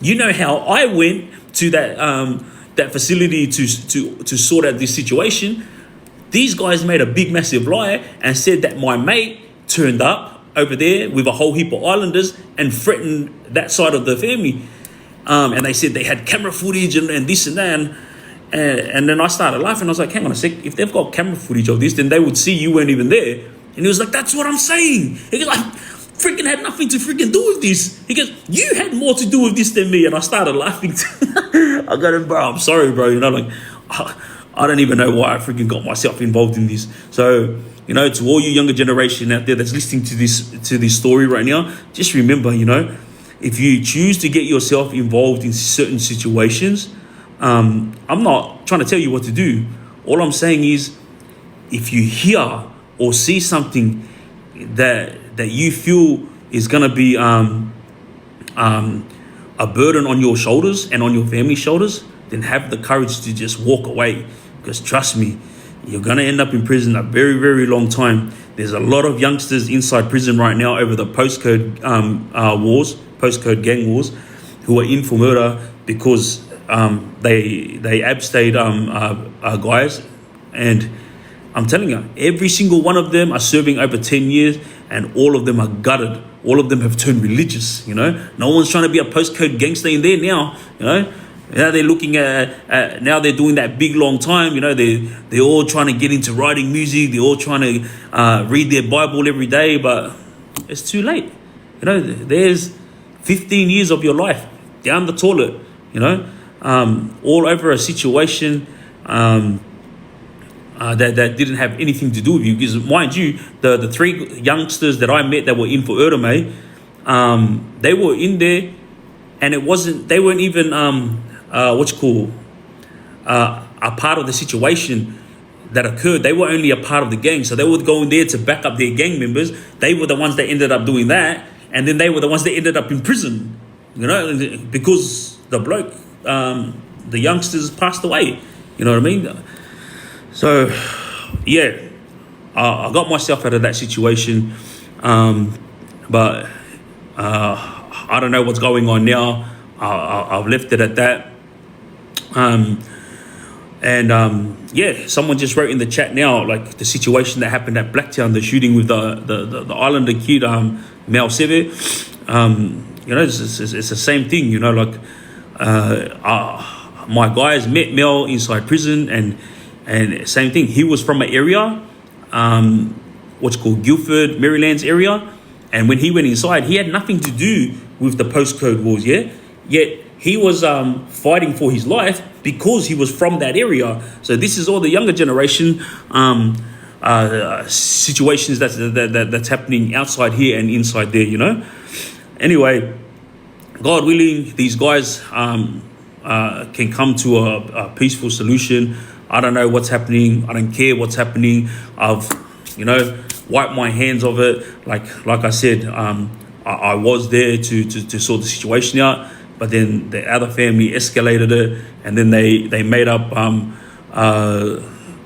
you know how I went to that facility to sort out this situation. These guys made a big, massive lie and said that my mate turned up over there with a whole heap of islanders and threatened that side of the family. And they said they had camera footage and this and that. And then I started laughing. I was like, hang on a sec. If they've got camera footage of this, then they would see you weren't even there. And he was like, that's what I'm saying. He goes, I freaking had nothing to freaking do with this. He goes, you had more to do with this than me. And I started laughing. I got, bro, I'm sorry, bro. You know, like, I don't even know why I freaking got myself involved in this. So, you know, to all you younger generation out there that's listening to this story right now, just remember, you know, if you choose to get yourself involved in certain situations, I'm not trying to tell you what to do. All I'm saying is, if you hear or see something that you feel is gonna be a burden on your shoulders and on your family's shoulders, then have the courage to just walk away. Because trust me, you're going to end up in prison a very, very long time. There's a lot of youngsters inside prison right now over the postcode postcode gang wars, who are in for murder because they abstayed guys. And I'm telling you, every single one of them are serving over 10 years, and all of them are gutted. All of them have turned religious, No one's trying to be a postcode gangster in there now, Now they're looking at now they're doing that big long time, they're all trying to get into writing music. They're all trying to read their Bible every day, but it's too late. There's 15 years of your life down the toilet, all over a situation that didn't have anything to do with you. Because mind you, the three youngsters that I met that were in for Erdeme, they were in there, and they weren't even a part of the situation that occurred. They were only a part of the gang, so they would go in there to back up their gang members. They were the ones that ended up doing that, and then they were the ones that ended up in prison, because the bloke, the youngsters passed away. You know what I mean? So, yeah, I got myself out of that situation, but I don't know what's going on now. I've left it at that. Yeah, someone just wrote in the chat now, like the situation that happened at Blacktown, the shooting with the Islander kid, Mel Seve. It's the same thing, my guys met Mel inside prison, and same thing. He was from an area, what's called Guilford, Maryland's area. And when he went inside, he had nothing to do with the postcode wars, yeah? Yet he was fighting for his life because he was from that area. So this is all the younger generation situations that's happening outside here and inside there, Anyway, God willing, these guys can come to a peaceful solution. I don't know what's happening. I don't care what's happening. I've, wiped my hands of it. Like I said, I was there to sort the situation out, but then the other family escalated it, and then they made up.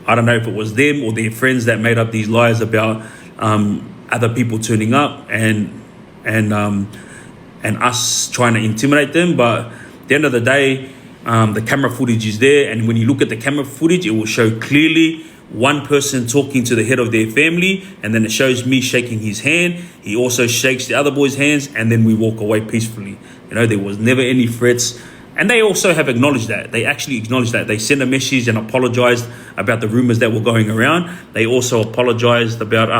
I don't know if it was them or their friends that made up these lies about other people turning up and us trying to intimidate them. But at the end of the day, the camera footage is there, and when you look at the camera footage, it will show clearly one person talking to the head of their family, and then it shows me shaking his hand. He also shakes the other boy's hands, and then we walk away peacefully. There was never any threats, and they also have acknowledged that. They actually acknowledged that. They sent a message and apologized about the rumors that were going around. They also apologized about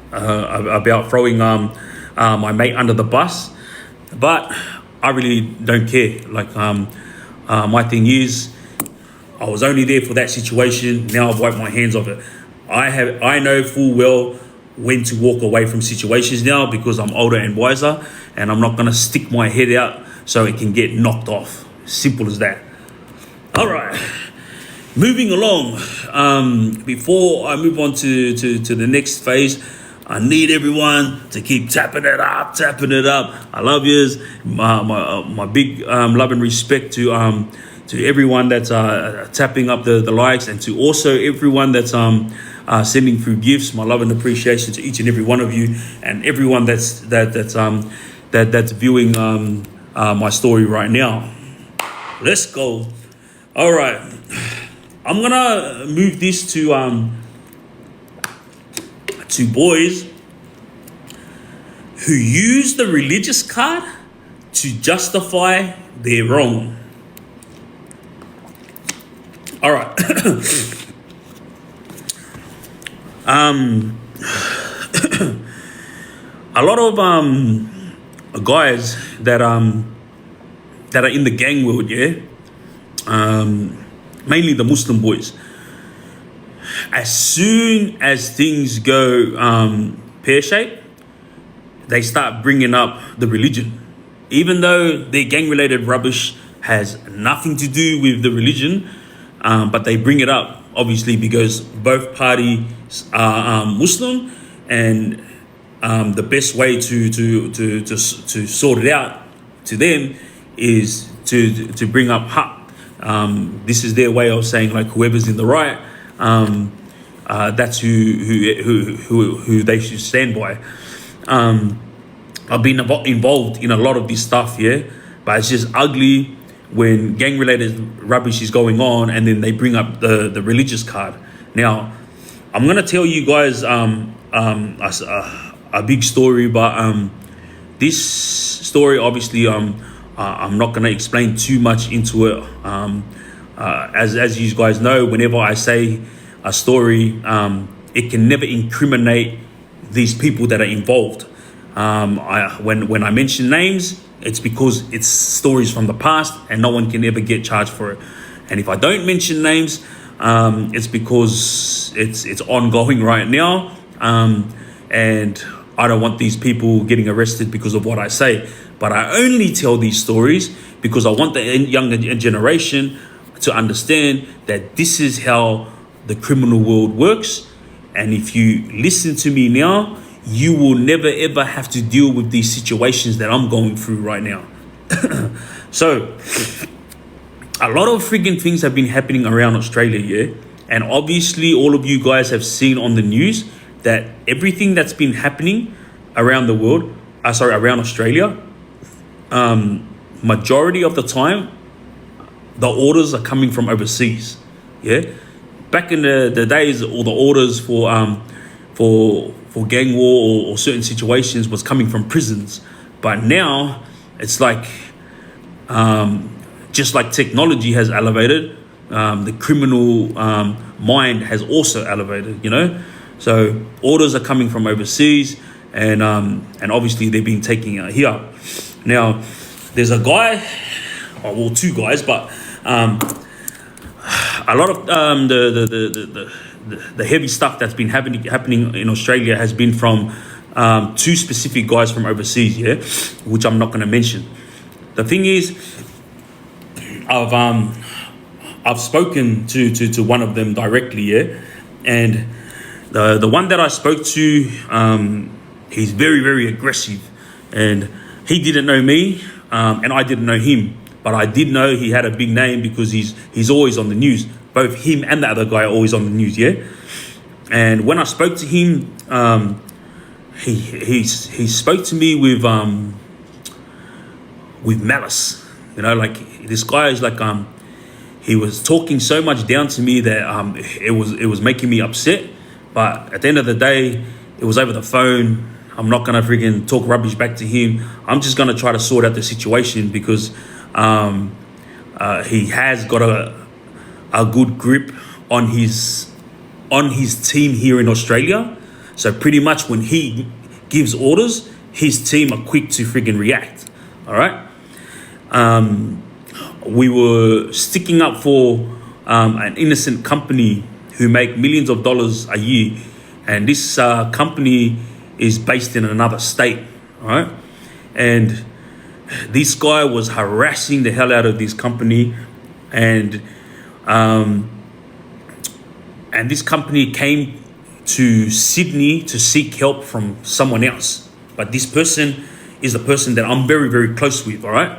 about throwing my mate under the bus. But I really don't care. My thing is, I was only there for that situation. Now I've wiped my hands of it. I know full well when to walk away from situations now, because I'm older and wiser, and I'm not going to stick my head out so it can get knocked off. Simple as that. All right. Moving along. Before I move on to the next phase, I need everyone to keep tapping it up. I love yous. My big love and respect to everyone that's tapping up the likes, and to also everyone that's sending through gifts. My love and appreciation to each and every one of you, and everyone that's viewing my story right now. Let's go. All right, I'm gonna move this to boys who use the religious card to justify their wrong. All right. A lot of guys that are in the gang world, yeah, mainly the Muslim boys. As soon as things go pear-shaped, they start bringing up the religion, even though their gang-related rubbish has nothing to do with the religion. But they bring it up, obviously, because both parties are Muslim, and the best way to sort it out to them is to bring up haq. This is their way of saying like whoever's in the right, that's who they should stand by. I've been involved in a lot of this stuff, yeah, but it's just ugly when gang-related rubbish is going on and then they bring up the religious card. Now, I'm gonna tell you guys a big story, but this story obviously I'm not gonna explain too much into it. As you guys know, whenever I say a story, it can never incriminate these people that are involved. When I mention names, it's because it's stories from the past and no one can ever get charged for it. And if I don't mention names, it's because it's ongoing right now, and I don't want these people getting arrested because of what I say. But I only tell these stories because I want the younger generation to understand that this is how the criminal world works. And if you listen to me now, you will never ever have to deal with these situations that I'm going through right now. So, a lot of freaking things have been happening around Australia, yeah? And obviously all of you guys have seen on the news that everything that's been happening around the world, around Australia, majority of the time, the orders are coming from overseas, yeah? Back in the days, all the orders for gang war or certain situations was coming from prisons. But now it's like, just like technology has elevated, the criminal mind has also elevated, you know? So orders are coming from overseas, and obviously they've been taking it here. Now, there's a guy, well, two guys, but a lot of the heavy stuff that's been happening in Australia has been from two specific guys from overseas, yeah, which I'm not going to mention. The thing is, I've spoken to one of them directly, yeah, and the one that I spoke to, he's very, very aggressive, and he didn't know me, and I didn't know him. But I did know he had a big name because he's always on the news. Both him and the other guy are always on the news, yeah? And when I spoke to him, he spoke to me with malice. You know, like this guy is like he was talking so much down to me that it was making me upset. But at the end of the day, it was over the phone. I'm not gonna freaking talk rubbish back to him. I'm just gonna try to sort out the situation because he has got a good grip on his team here in Australia. So pretty much when he gives orders, his team are quick to freaking react. All right. We were sticking up for an innocent company who make millions of dollars a year, and this company is based in another state. All right, and this guy was harassing the hell out of this company, and this company came to Sydney to seek help from someone else. But this person is the person that I'm very, very close with, all right?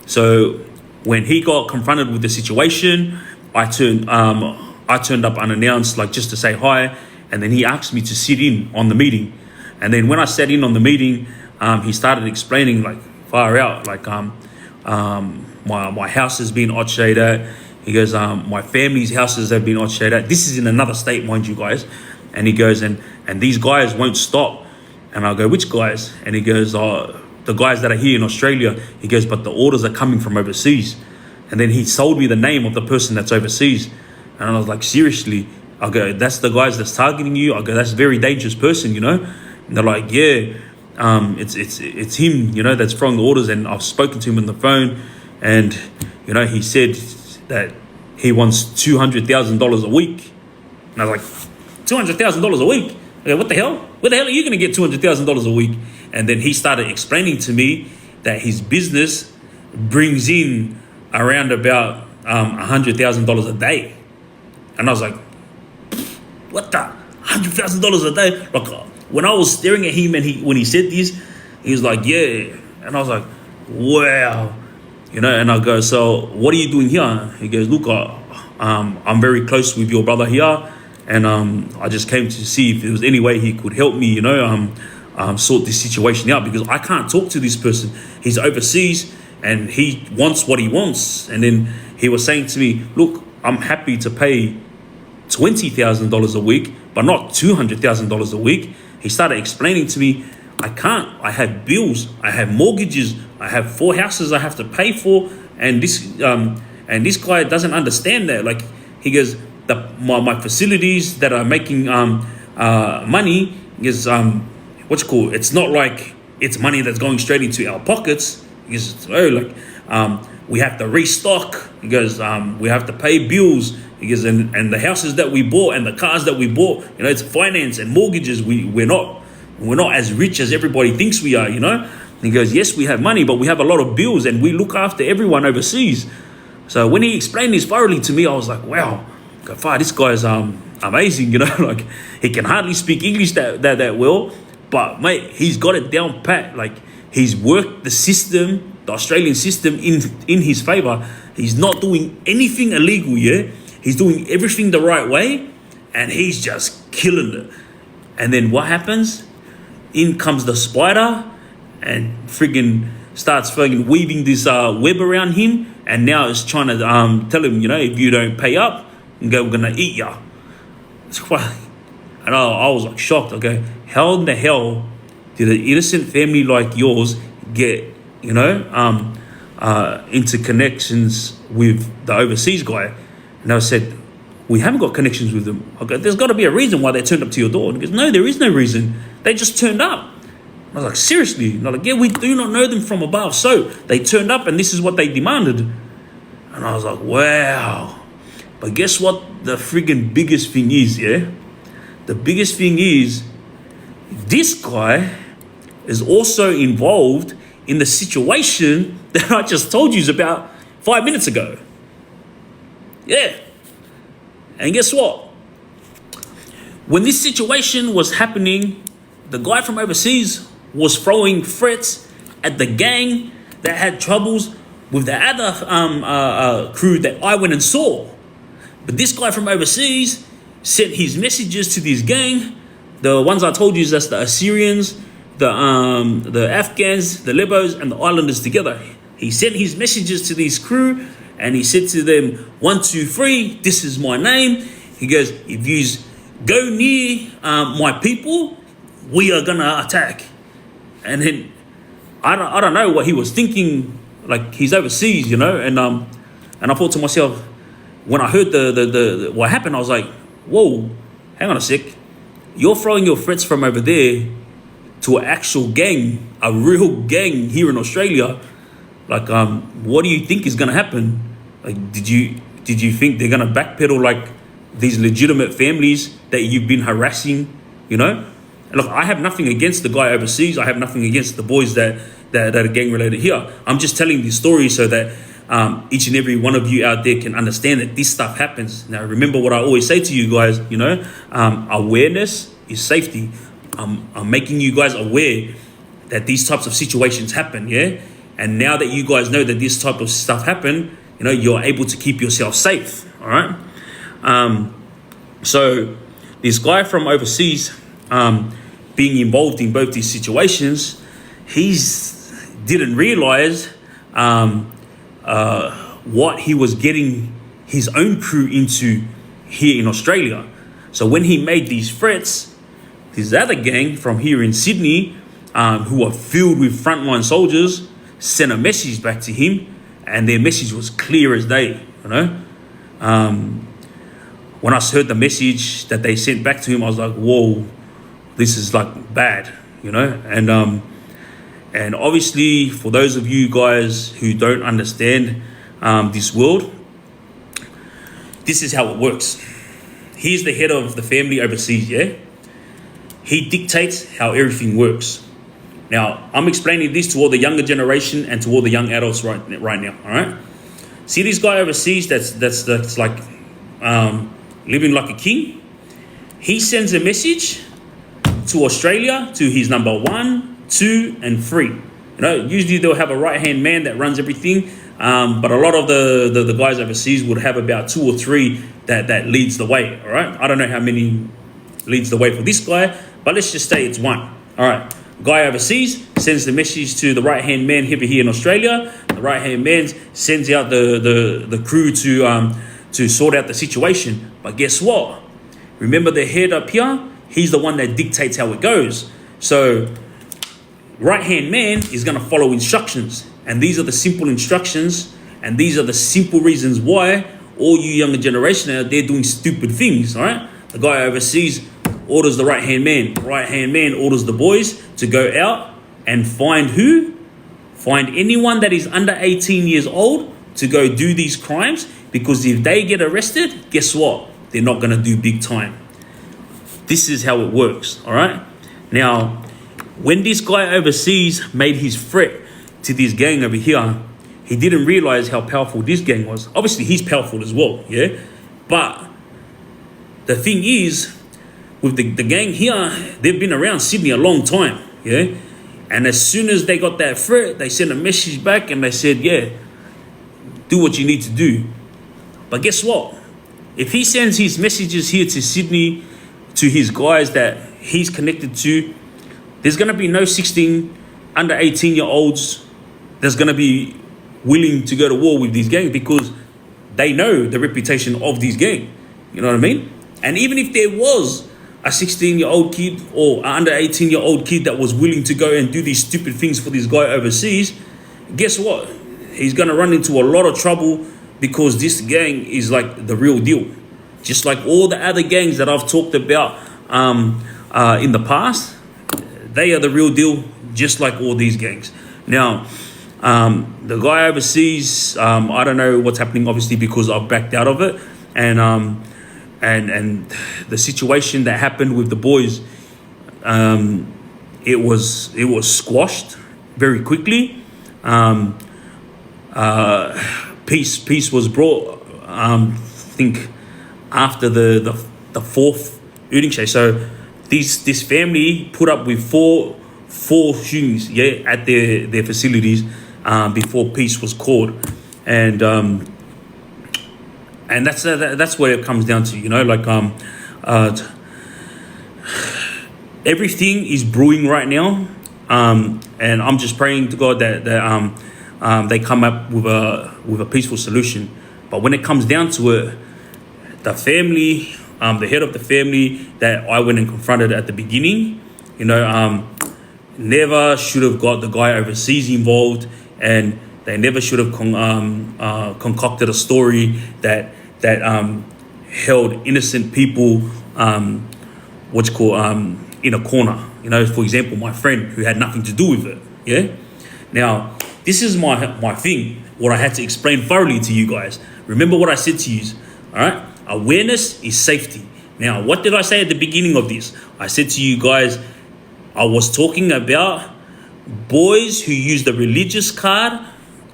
So when he got confronted with the situation, I turned up unannounced, like just to say hi, and then he asked me to sit in on the meeting. And then when I sat in on the meeting, he started explaining like far out, like my house has been odd-shade at. He goes, my family's houses have been odd-shade at. This is in another state, mind you guys. And he goes, and these guys won't stop. And I go, which guys? And he goes, the guys that are here in Australia. He goes, but the orders are coming from overseas. And then he told me the name of the person that's overseas. And I was like, seriously? I go, that's the guys that's targeting you? I go, that's a very dangerous person, you know? And they're like, yeah, it's him, you know, that's throwing the orders. And I've spoken to him on the phone, and, you know, he said that he wants $200,000 a week. And I was like, $200,000 a week? I go, what the hell? Where the hell are you going to get $200,000 a week? And then he started explaining to me that his business brings in around about $100,000 a day. And I was like, what the? $100,000 a day? Like, when I was staring at him and when he said this, he was like, yeah. And I was like, wow. You know, and I go, so what are you doing here? He goes, look, I'm very close with your brother here. And I just came to see if there was any way he could help me, you know, sort this situation out, because I can't talk to this person. He's overseas and he wants what he wants. And then he was saying to me, look, I'm happy to pay $20,000 a week, but not $200,000 a week. He started explaining to me, I can't. I have bills. I have mortgages. I have 4 houses I have to pay for, and this guy doesn't understand that. Like, he goes, my facilities that are making money is what's called. It's not like it's money that's going straight into our pockets. He goes, we have to restock. He goes, we have to pay bills. He goes, and the houses that we bought and the cars that we bought, you know, it's finance and mortgages. We're not as rich as everybody thinks we are, you know. And he goes, yes, we have money, but we have a lot of bills and we look after everyone overseas. So when he explained this thoroughly to me, I was like, wow, this guy's amazing, you know. Like, he can hardly speak English that well, but mate, he's got it down pat. Like, he's worked the system, the Australian system, in his favor. He's not doing anything illegal, yeah. He's doing everything the right way, and he's just killing it. And then what happens? In comes the spider and friggin' starts weaving this web around him, and now it's trying to tell him, you know, if you don't pay up, we're gonna eat ya. And I was like shocked. Okay, how in the hell did an innocent family like yours get, you know, into connections with the overseas guy? And I said, we haven't got connections with them. Okay, there's got to be a reason why they turned up to your door. And he goes, no, there is no reason. They just turned up. I was like, seriously? And they're like, yeah, we do not know them from above. So they turned up and this is what they demanded. And I was like, wow. But guess what the friggin' biggest thing is, yeah? The biggest thing is this guy is also involved in the situation that I just told you about 5 minutes ago. Yeah. And guess what? When this situation was happening, the guy from overseas was throwing threats at the gang that had troubles with the other crew that I went and saw. But this guy from overseas sent his messages to this gang. The ones I told you, that's the Assyrians, the Afghans, the Lebos, and the Islanders together. He sent his messages to this crew, and he said to them, 1, 2, 3, this is my name. He goes, if you go near my people, we are gonna attack. And then I don't know what he was thinking. Like, he's overseas, you know. And I thought to myself, when I heard the what happened, I was like, whoa, hang on a sec. You're throwing your threats from over there to an actual gang, a real gang here in Australia. Like, what do you think is gonna happen? Like, did you think they're gonna backpedal like these legitimate families that you've been harassing, you know? And look, I have nothing against the guy overseas. I have nothing against the boys that are gang related here. I'm just telling this story so that each and every one of you out there can understand that this stuff happens. Now, remember what I always say to you guys, you know, awareness is safety. I'm making you guys aware that these types of situations happen, yeah? And now that you guys know that this type of stuff happen, you know, you're able to keep yourself safe, all right? So this guy from overseas, being involved in both these situations, didn't realize what he was getting his own crew into here in Australia. So when he made these threats, this other gang from here in Sydney, who are filled with frontline soldiers, sent a message back to him, and their message was clear as day, you know. When I heard the message that they sent back to him, I was like, whoa, this is like bad, you know. And obviously, for those of you guys who don't understand this world, this is how it works. He's the head of the family overseas, yeah? He dictates how everything works. Now, I'm explaining this to all the younger generation and to all the young adults right now, all right? See this guy overseas that's like living like a king? He sends a message to Australia to his number 1, 2, and 3. You know, usually they'll have a right-hand man that runs everything, but a lot of the guys overseas would have about 2 or 3 that leads the way. All right, I don't know how many leads the way for this guy, but let's just say it's 1. All right, guy overseas sends the message to the right-hand man over here in Australia. The right-hand man sends out the crew to sort out the situation. But guess what? Remember the head up here? He's the one that dictates how it goes. So right-hand man is going to follow instructions. And these are the simple instructions. And these are the simple reasons why all you younger generation out there doing stupid things, all right? The guy overseas orders the right-hand man. Right-hand man orders the boys to go out and find who? Find anyone that is under 18 years old to go do these crimes, because if they get arrested, guess what? They're not going to do big time. This is how it works, all right? Now, when this guy overseas made his threat to this gang over here, he didn't realize how powerful this gang was. Obviously, he's powerful as well, yeah? But the thing is, with the gang here, they've been around Sydney a long time, yeah? And as soon as they got that threat, they sent a message back and they said, yeah, do what you need to do. But guess what? If he sends his messages here to Sydney, to his guys that he's connected to, there's going to be no 16 under 18-year-olds that's going to be willing to go to war with these gangs, because they know the reputation of these gangs. You know what I mean? And even if there was a 16-year-old kid or an under 18-year-old kid that was willing to go and do these stupid things for this guy overseas, guess what? He's going to run into a lot of trouble, because this gang is like the real deal. Just like all the other gangs that I've talked about in the past, they are the real deal, just like all these gangs. Now, the guy overseas, I don't know what's happening, obviously, because I've backed out of it. And the situation that happened with the boys, it was squashed very quickly. Peace was brought, I think, after the 4th shooting chase. So this family put up with four shootings, yeah, at their facilities before peace was called, and that's where it comes down to, you know, like everything is brewing right now, and I'm just praying to God that they come up with a peaceful solution. But when it comes down to it, the family, the head of the family that I went and confronted at the beginning, you know, never should have got the guy overseas involved, and they never should have concocted a story that held innocent people, in a corner. You know, for example, my friend who had nothing to do with it. Yeah. Now, this is my thing. What I had to explain thoroughly to you guys. Remember what I said to you. All right. Awareness is safety. Now, what did I say at the beginning of this? I said to you guys, I was talking about boys who use the religious card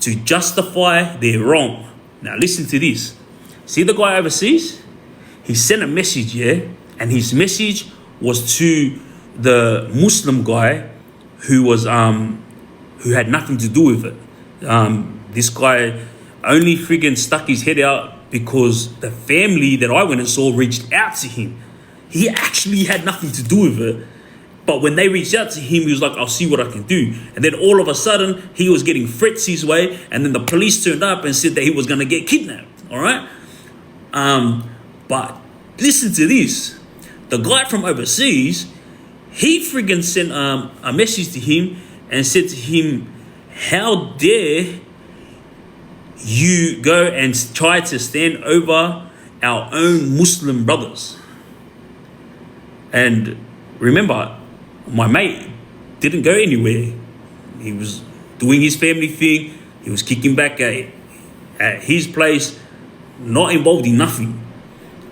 to justify their wrong. Now, listen to this. See the guy overseas? He sent a message, yeah? And his message was to the Muslim guy who was who had nothing to do with it. This guy only friggin' stuck his head out because the family that I went and saw reached out to him. He actually had nothing to do with it. But when they reached out to him, he was like, I'll see what I can do. And then all of a sudden, he was getting threats his way. And then the police turned up and said that he was going to get kidnapped. All right? But listen to this. The guy from overseas, he friggin' sent a message to him and said to him, how dare you go and try to stand over our own Muslim brothers? And remember, my mate didn't go anywhere. He was doing his family thing. He was kicking back at his place, not involved in nothing.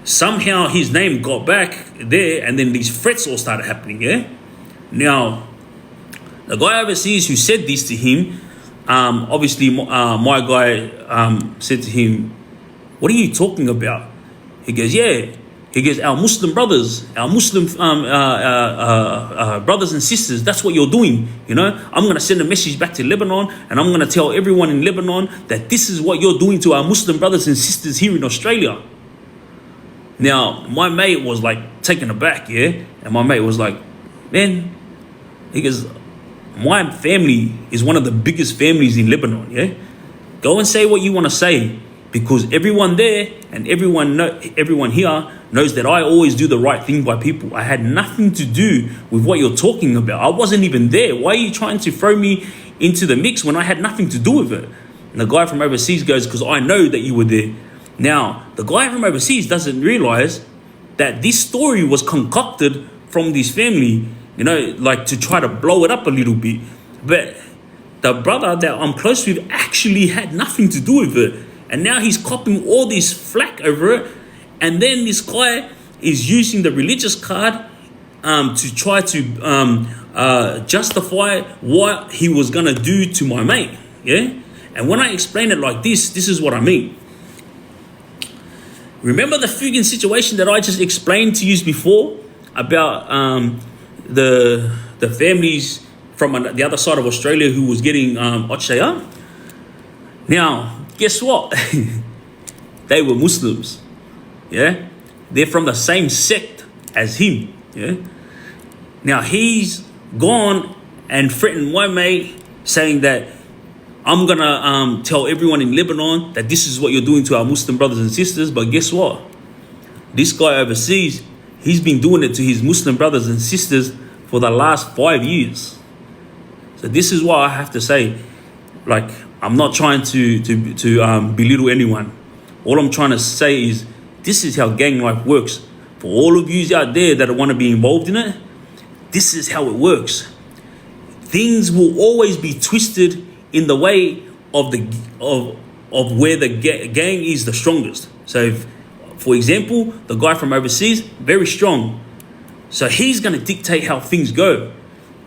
Somehow his name got back there, and then these threats all started happening, yeah? Now, the guy overseas who said this to him, obviously my guy said to him, what are you talking about? He goes, yeah, He goes, our Muslim brothers, our Muslim brothers and sisters, that's what you're doing. You know, I'm going to send a message back to Lebanon, and I'm going to tell everyone in Lebanon that this is what you're doing to our Muslim brothers and sisters here in Australia. Now, my mate was like taken aback, yeah? And my mate was like, man, he goes, my family is one of the biggest families in Lebanon, yeah? Go and say what you want to say, because everyone there and everyone here knows that I always do the right thing by people. I had nothing to do with what you're talking about. I wasn't even there. Why are you trying to throw me into the mix when I had nothing to do with it? And the guy from overseas goes, because I know that you were there. Now, the guy from overseas doesn't realize that this story was concocted from this family, you know, like to try to blow it up a little bit. But the brother that I'm close with actually had nothing to do with it. And now he's copping all this flack over it. And then this guy is using the religious card to try to justify what he was going to do to my mate. Yeah? And when I explain it like this is what I mean. Remember the friggin' situation that I just explained to you before about the families from the other side of Australia who was getting Otshaya? Now, guess what? They were Muslims. Yeah? They're from the same sect as him. Yeah? Now, he's gone and threatened my mate, saying that I'm going to tell everyone in Lebanon that this is what you're doing to our Muslim brothers and sisters. But guess what? This guy overseas, he's been doing it to his Muslim brothers and sisters for the last 5 years. So this is why I have to say, like, I'm not trying to belittle anyone. All I'm trying to say is this is how gang life works. For all of you out there that want to be involved in it, this is how it works. Things will always be twisted in the way of where the gang is the strongest. So if, for example, the guy from overseas, very strong. So he's going to dictate how things go.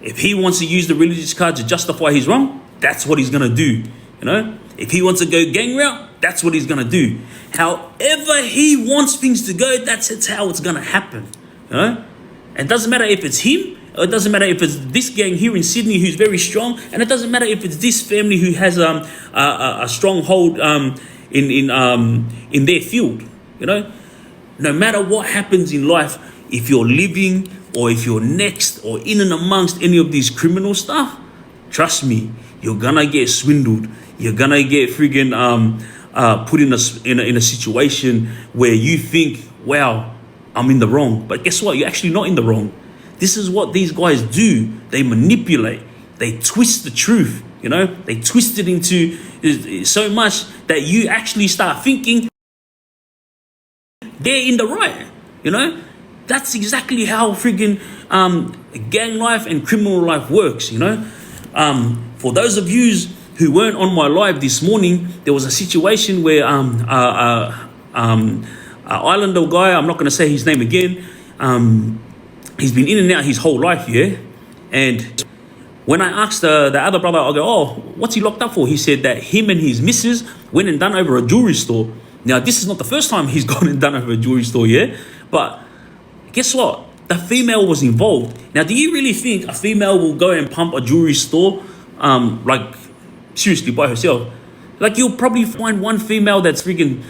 If he wants to use the religious card to justify his wrong, that's what he's going to do. You know, if he wants to go gang route, that's what he's going to do. However he wants things to go, that's how it's going to happen. You know, and it doesn't matter if it's him, or it doesn't matter if it's this gang here in Sydney who's very strong, and it doesn't matter if it's this family who has a stronghold in their field. You know, no matter what happens in life, if you're living or if you're next or in and amongst any of these criminal stuff, trust me, you're gonna get swindled. You're gonna get friggin' put in a situation where you think, wow, I'm in the wrong. But guess what? You're actually not in the wrong. This is what these guys do. They manipulate. They twist the truth. You know, they twist it into so much that you actually start thinking they're in the right. You know, that's exactly how friggin' gang life and criminal life works. You know, for those of you who weren't on my live this morning, there was a situation where Islander guy, I'm not going to say his name again, he's been in and out his whole life, yeah? And when I asked the other brother, I go, oh, what's he locked up for? He said that him and his missus went and done over a jewelry store. Now, this is not the first time he's gone and done over a jewelry store, yeah? But guess what? The female was involved. Now, do you really think a female will go and pump a jewelry store, like, seriously, by herself? Like, you'll probably find one female that's freaking,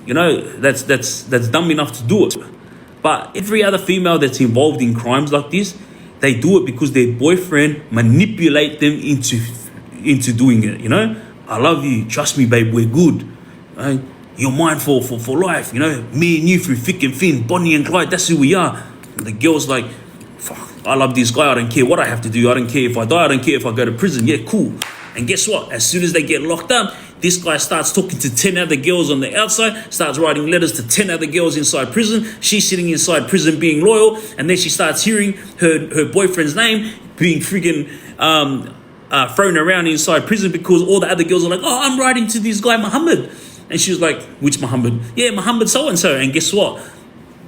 you know, that's dumb enough to do it. But every other female that's involved in crimes like this, they do it because their boyfriend manipulate them into doing it, you know? I love you, trust me, babe, we're good. Right? You're mine for life, you know? Me and you through thick and thin, Bonnie and Clyde, that's who we are. And the girl's like, fuck, I love this guy, I don't care what I have to do, I don't care if I die, I don't care if I go to prison, yeah, cool. And guess what? As soon as they get locked up, this guy starts talking to 10 other girls on the outside, starts writing letters to 10 other girls inside prison. She's sitting inside prison being loyal, and then she starts hearing her boyfriend's name being freaking thrown around inside prison because all the other girls are like, oh, I'm writing to this guy, Muhammad. And she was like, which Muhammad? Yeah, Muhammad so-and-so. And guess what?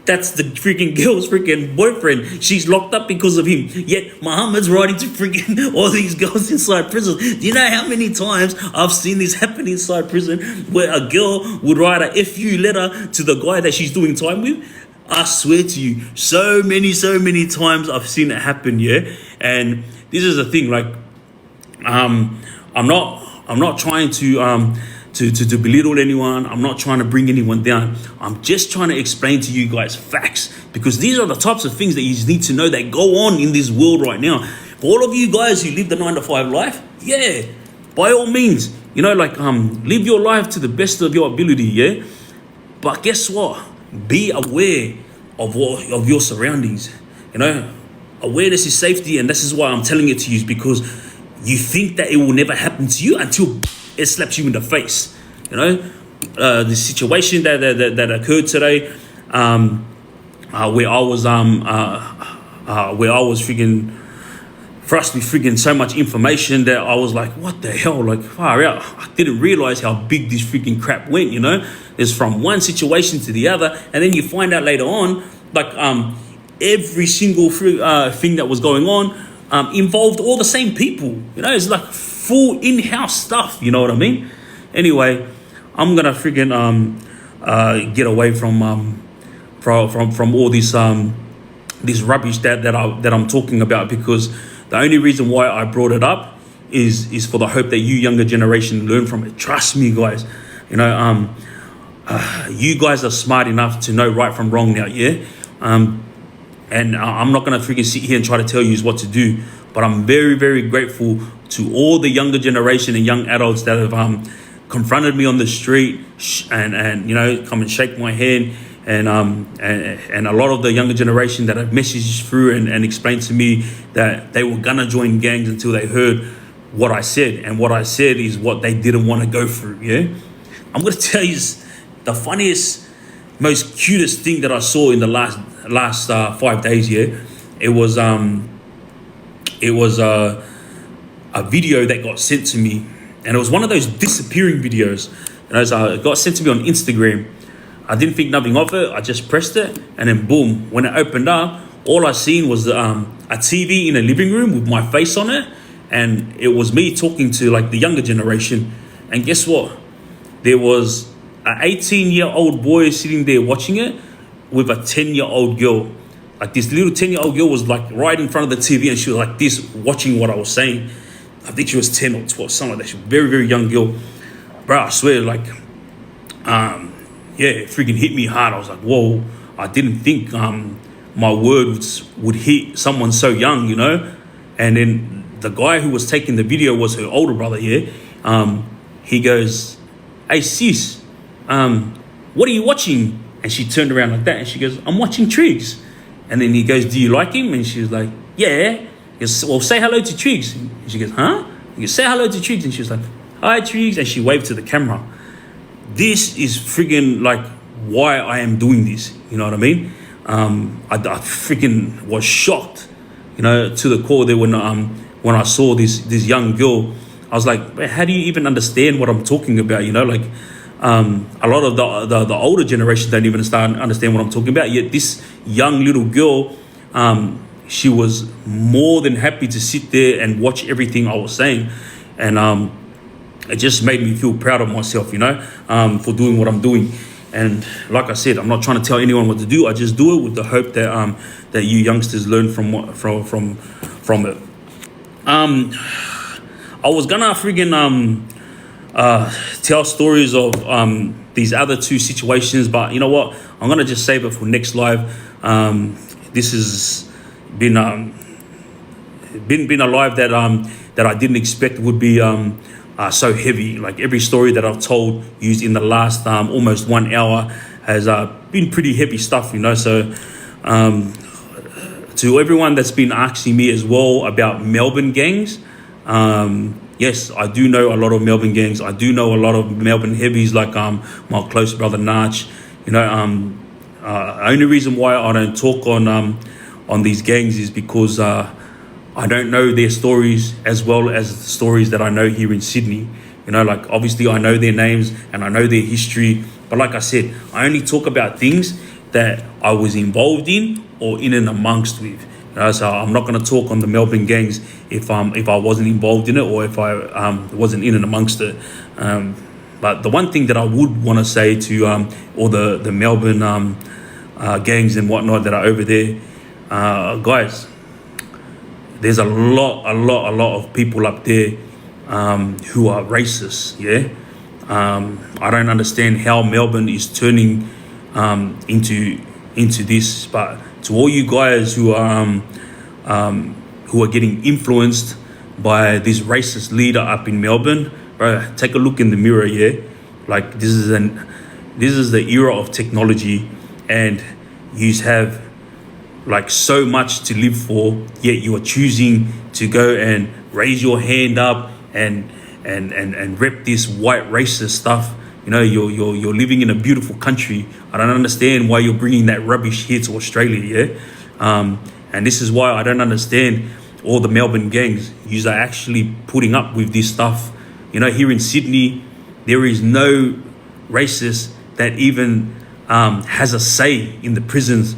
That's the freaking girl's freaking boyfriend. She's locked up because of him. Yet Muhammad's writing to freaking all these girls inside prison. Do you know how many times I've seen this happen inside prison, where a girl would write a FU letter to the guy that she's doing time with? I swear to you, so many times I've seen it happen, yeah? And this is the thing, like, I'm not trying to belittle anyone. I'm not trying to bring anyone down. I'm just trying to explain to you guys facts, because these are the types of things that you need to know that go on in this world right now. For all of you guys who live the 9-to-5 life, yeah, by all means, you know, like, live your life to the best of your ability, yeah? But guess what? Be aware of your surroundings, you know? Awareness is safety, and this is why I'm telling it to you, because you think that it will never happen to you until it slaps you in the face, you know. The situation that occurred today, where I was freaking thrust with freaking so much information that I was like, what the hell, like, far out. I didn't realize how big this freaking crap went, you know. It's from one situation to the other, and then you find out later on, like, every single thing that was going on involved all the same people, you know. It's like full in-house stuff, you know what I mean? Anyway, I'm gonna freaking get away from all this rubbish that I'm talking about, because the only reason why I brought it up is for the hope that you younger generation learn from it. Trust me, guys. You know, you guys are smart enough to know right from wrong now, yeah? And I'm not gonna freaking sit here and try to tell you what to do, but I'm very grateful to all the younger generation and young adults that have confronted me on the street and you know, come and shake my hand, and a lot of the younger generation that have messaged through and explained to me that they were gonna join gangs until they heard what I said, and what I said is what they didn't want to go through. Yeah, I'm gonna tell you the funniest, most cutest thing that I saw in the last 5 days. Yeah, it was a video that got sent to me, and it was one of those disappearing videos. And it got sent to me on Instagram. I didn't think nothing of it. I just pressed it, and then boom, when it opened up, all I seen was a TV in a living room with my face on it, and it was me talking to like the younger generation. And guess what? There was an 18-year-old boy sitting there watching it with a 10-year-old girl. Like, this little 10-year-old girl was like right in front of the TV, and she was like this, watching what I was saying. I think she was 10 or 12, something like that. She was a very young girl. Bro, I swear, like, yeah, it freaking hit me hard. I was like, whoa, I didn't think my words would hit someone so young, you know? And then the guy who was taking the video was her older brother, yeah? He goes, hey, sis, what are you watching? And she turned around like that, and she goes, I'm watching Triggz. And then he goes, do you like him? And she was like, yeah. He goes, well, say hello to Triggz. And she goes, huh? He goes, say hello to Triggz. And she was like, hi, Triggz. And she waved to the camera. This is friggin' like why I am doing this. You know what I mean? I freaking was shocked, you know, to the core there when I saw this young girl. I was like, how do you even understand what I'm talking about? You know, like, a lot of the older generation don't even understand what I'm talking about. Yet this young little girl, she was more than happy to sit there and watch everything I was saying. And it just made me feel proud of myself, you know, for doing what I'm doing. And like I said, I'm not trying to tell anyone what to do. I just do it with the hope that that you youngsters learn from it. I was gonna freaking tell stories of these other two situations, but you know what? I'm gonna just save it for next live. This has been a live that I didn't expect would be so heavy. Like, every story that I've told used in the last almost 1 hour has been pretty heavy stuff, you know. So to everyone that's been asking me as well about Melbourne gangs, yes, I do know a lot of Melbourne gangs. I do know a lot of Melbourne heavies, like my close brother Nach. You know, only reason why I don't talk on these gangs is because I don't know their stories as well as the stories that I know here in Sydney. You know, like, obviously I know their names and I know their history, but like I said, I only talk about things that I was involved in or in and amongst with. So I'm not going to talk on the Melbourne gangs if I wasn't involved in it or if I wasn't in and amongst it. But the one thing that I would want to say to all the Melbourne gangs and whatnot that are over there, guys, there's a lot of people up there who are racist. Yeah, I don't understand how Melbourne is turning into this. But to all you guys who are getting influenced by this racist leader up in Melbourne, bro, take a look in the mirror. Yeah, like this is the era of technology, and you have like so much to live for, yet you are choosing to go and raise your hand up and rep this white racist stuff. You're living in a beautiful country. I don't understand why you're bringing that rubbish here to Australia. Yeah, and this is why I don't understand all the Melbourne gangs. You are actually putting up with this stuff. Here in Sydney, there is no racist that even has a say in the prisons,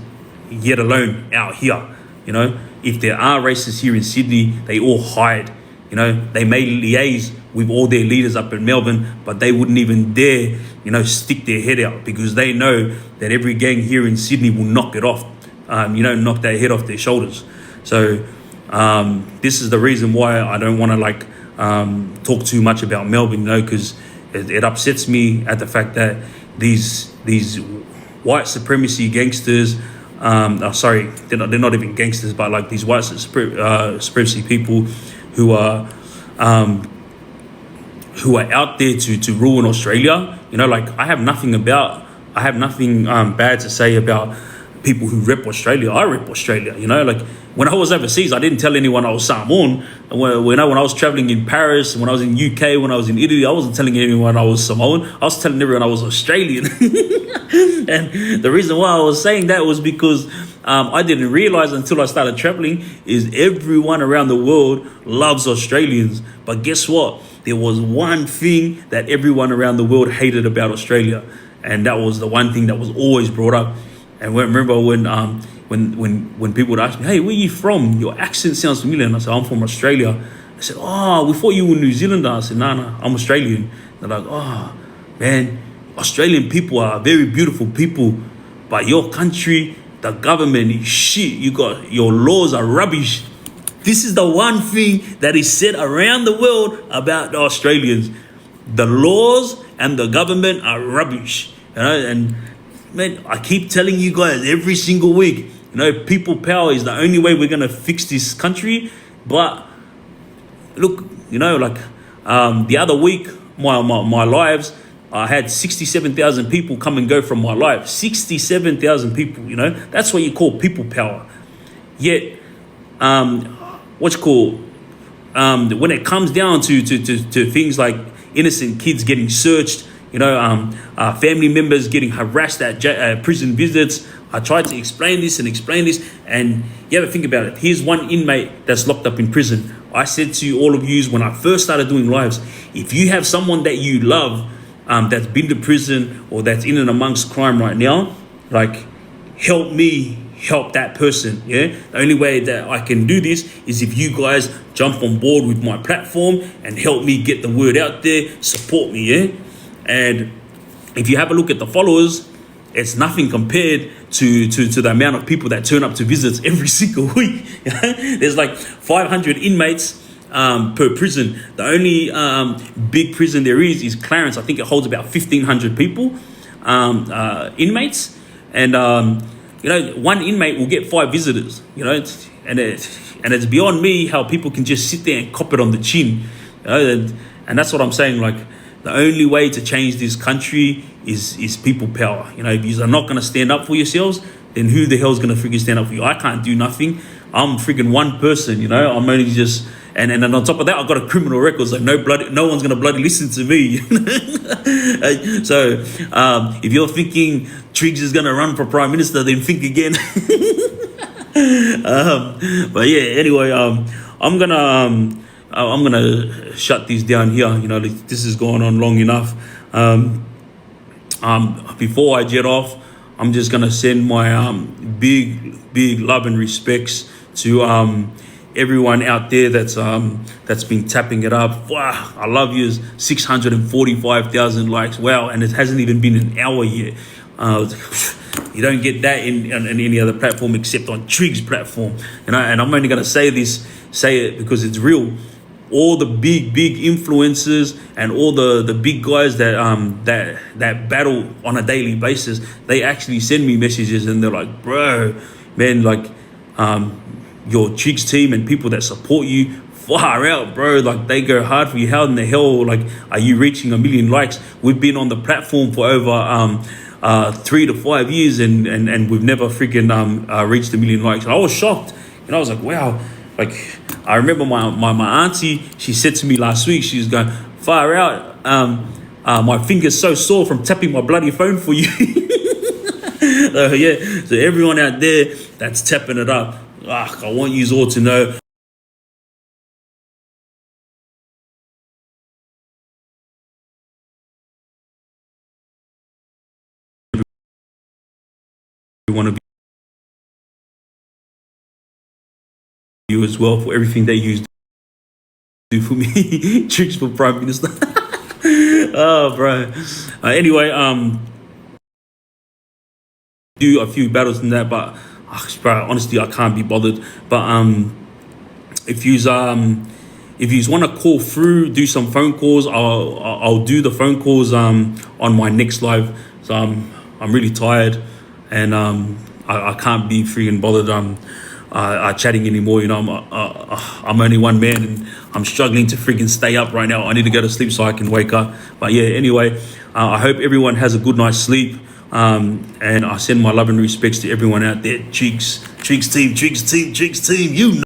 yet alone out here. If there are racists here in Sydney, they all hide. They may liaise with all their leaders up in Melbourne, but they wouldn't even dare, stick their head out, because they know that every gang here in Sydney will knock it off, knock their head off their shoulders. So this is the reason why I don't want to talk too much about Melbourne, because it upsets me at the fact that these white supremacy gangsters, sorry, they're not even gangsters, but like these white supremacy people who are out there to ruin Australia. I have nothing bad to say about people who rep Australia. I rep Australia. When I was overseas, I didn't tell anyone I was Samoan. When I was traveling in Paris, when I was in UK, when I was in Italy, I wasn't telling anyone I was Samoan. I was telling everyone I was Australian. And the reason why I was saying that was because I didn't realize until I started traveling is everyone around the world loves Australians. But guess what? There was one thing that everyone around the world hated about Australia, and that was the one thing that was always brought up. And remember when people would ask me, "Hey, where are you from? Your accent sounds familiar." And I said, "I'm from Australia." I said, "Oh, we thought you were New Zealander." I said, "No, I'm Australian." They're like, "Oh, man, Australian people are very beautiful people, but your country, the government is shit. Your laws are rubbish." This is the one thing that is said around the world about the Australians. The laws and the government are rubbish. And man, I keep telling you guys every single week, people power is the only way we're going to fix this country. But look, the other week, my lives, I had 67,000 people come and go from my life. 67,000 people, that's what you call people power. Yet, when it comes down to things like innocent kids getting searched, family members getting harassed at prison visits, I tried to explain this, and you ever think about it. Here's one inmate that's locked up in prison. I said to all of you when I first started doing lives, if you have someone that you love that's been to prison or that's in and amongst crime right now, help me help that person. Yeah, the only way that I can do this is if you guys jump on board with my platform and help me get the word out there, support me. Yeah, and if you have a look at the followers, it's nothing compared to the amount of people that turn up to visits every single week. There's like 500 inmates per prison. The only big prison there is Clarence. I think it holds about 1,500 people, inmates, and one inmate will get 5 visitors. And it's beyond me how people can just sit there and cop it on the chin. And that's what I'm saying. The only way to change this country is people power. If you are not going to stand up for yourselves, then who the hell is going to freaking stand up for you? I can't do nothing. I'm freaking one person. I'm only just. And on top of that, I've got a criminal record, so no one's going to bloody listen to me. So if you're thinking Triggz is going to run for Prime Minister, then think again. But yeah, anyway, I'm gonna shut this down here. This is going on long enough. Before I jet off, I'm just gonna send my big love and respects to everyone out there that's been tapping it up. Wow, I love you. 645,000 likes. Wow, and it hasn't even been an hour yet. You don't get that in any other platform except on Triggz platform. And I'm only gonna say it because it's real. All the big influencers and all the big guys that battle on a daily basis, they actually send me messages and they're like, bro, man, like your Triggz team and people that support you, far out, bro. Like, they go hard for you. How in the hell, like, are you reaching 1 million likes? We've been on the platform for over 3 to 5 years and we've never freaking reached 1 million likes. And I was shocked, and I was like, wow. Like, I remember my auntie, she said to me last week, she was going, far out, my finger's so sore from tapping my bloody phone for you. Yeah, so everyone out there that's tapping it up, I want you all to know, we want to be you as well for everything that you do for me. Triggz for Prime Minister. Oh, bro. Anyway, do a few battles in that, but bro, honestly, I can't be bothered. But if you want to call through, do some phone calls, I'll do the phone calls on my next live. So I'm really tired, and I can't be freaking bothered chatting anymore. You know, I'm only one man, and I'm struggling to freaking stay up right now. I need to go to sleep so I can wake up. But yeah, anyway, I hope everyone has a good night's sleep. And I send my love and respects to everyone out there. Triggz team, you know.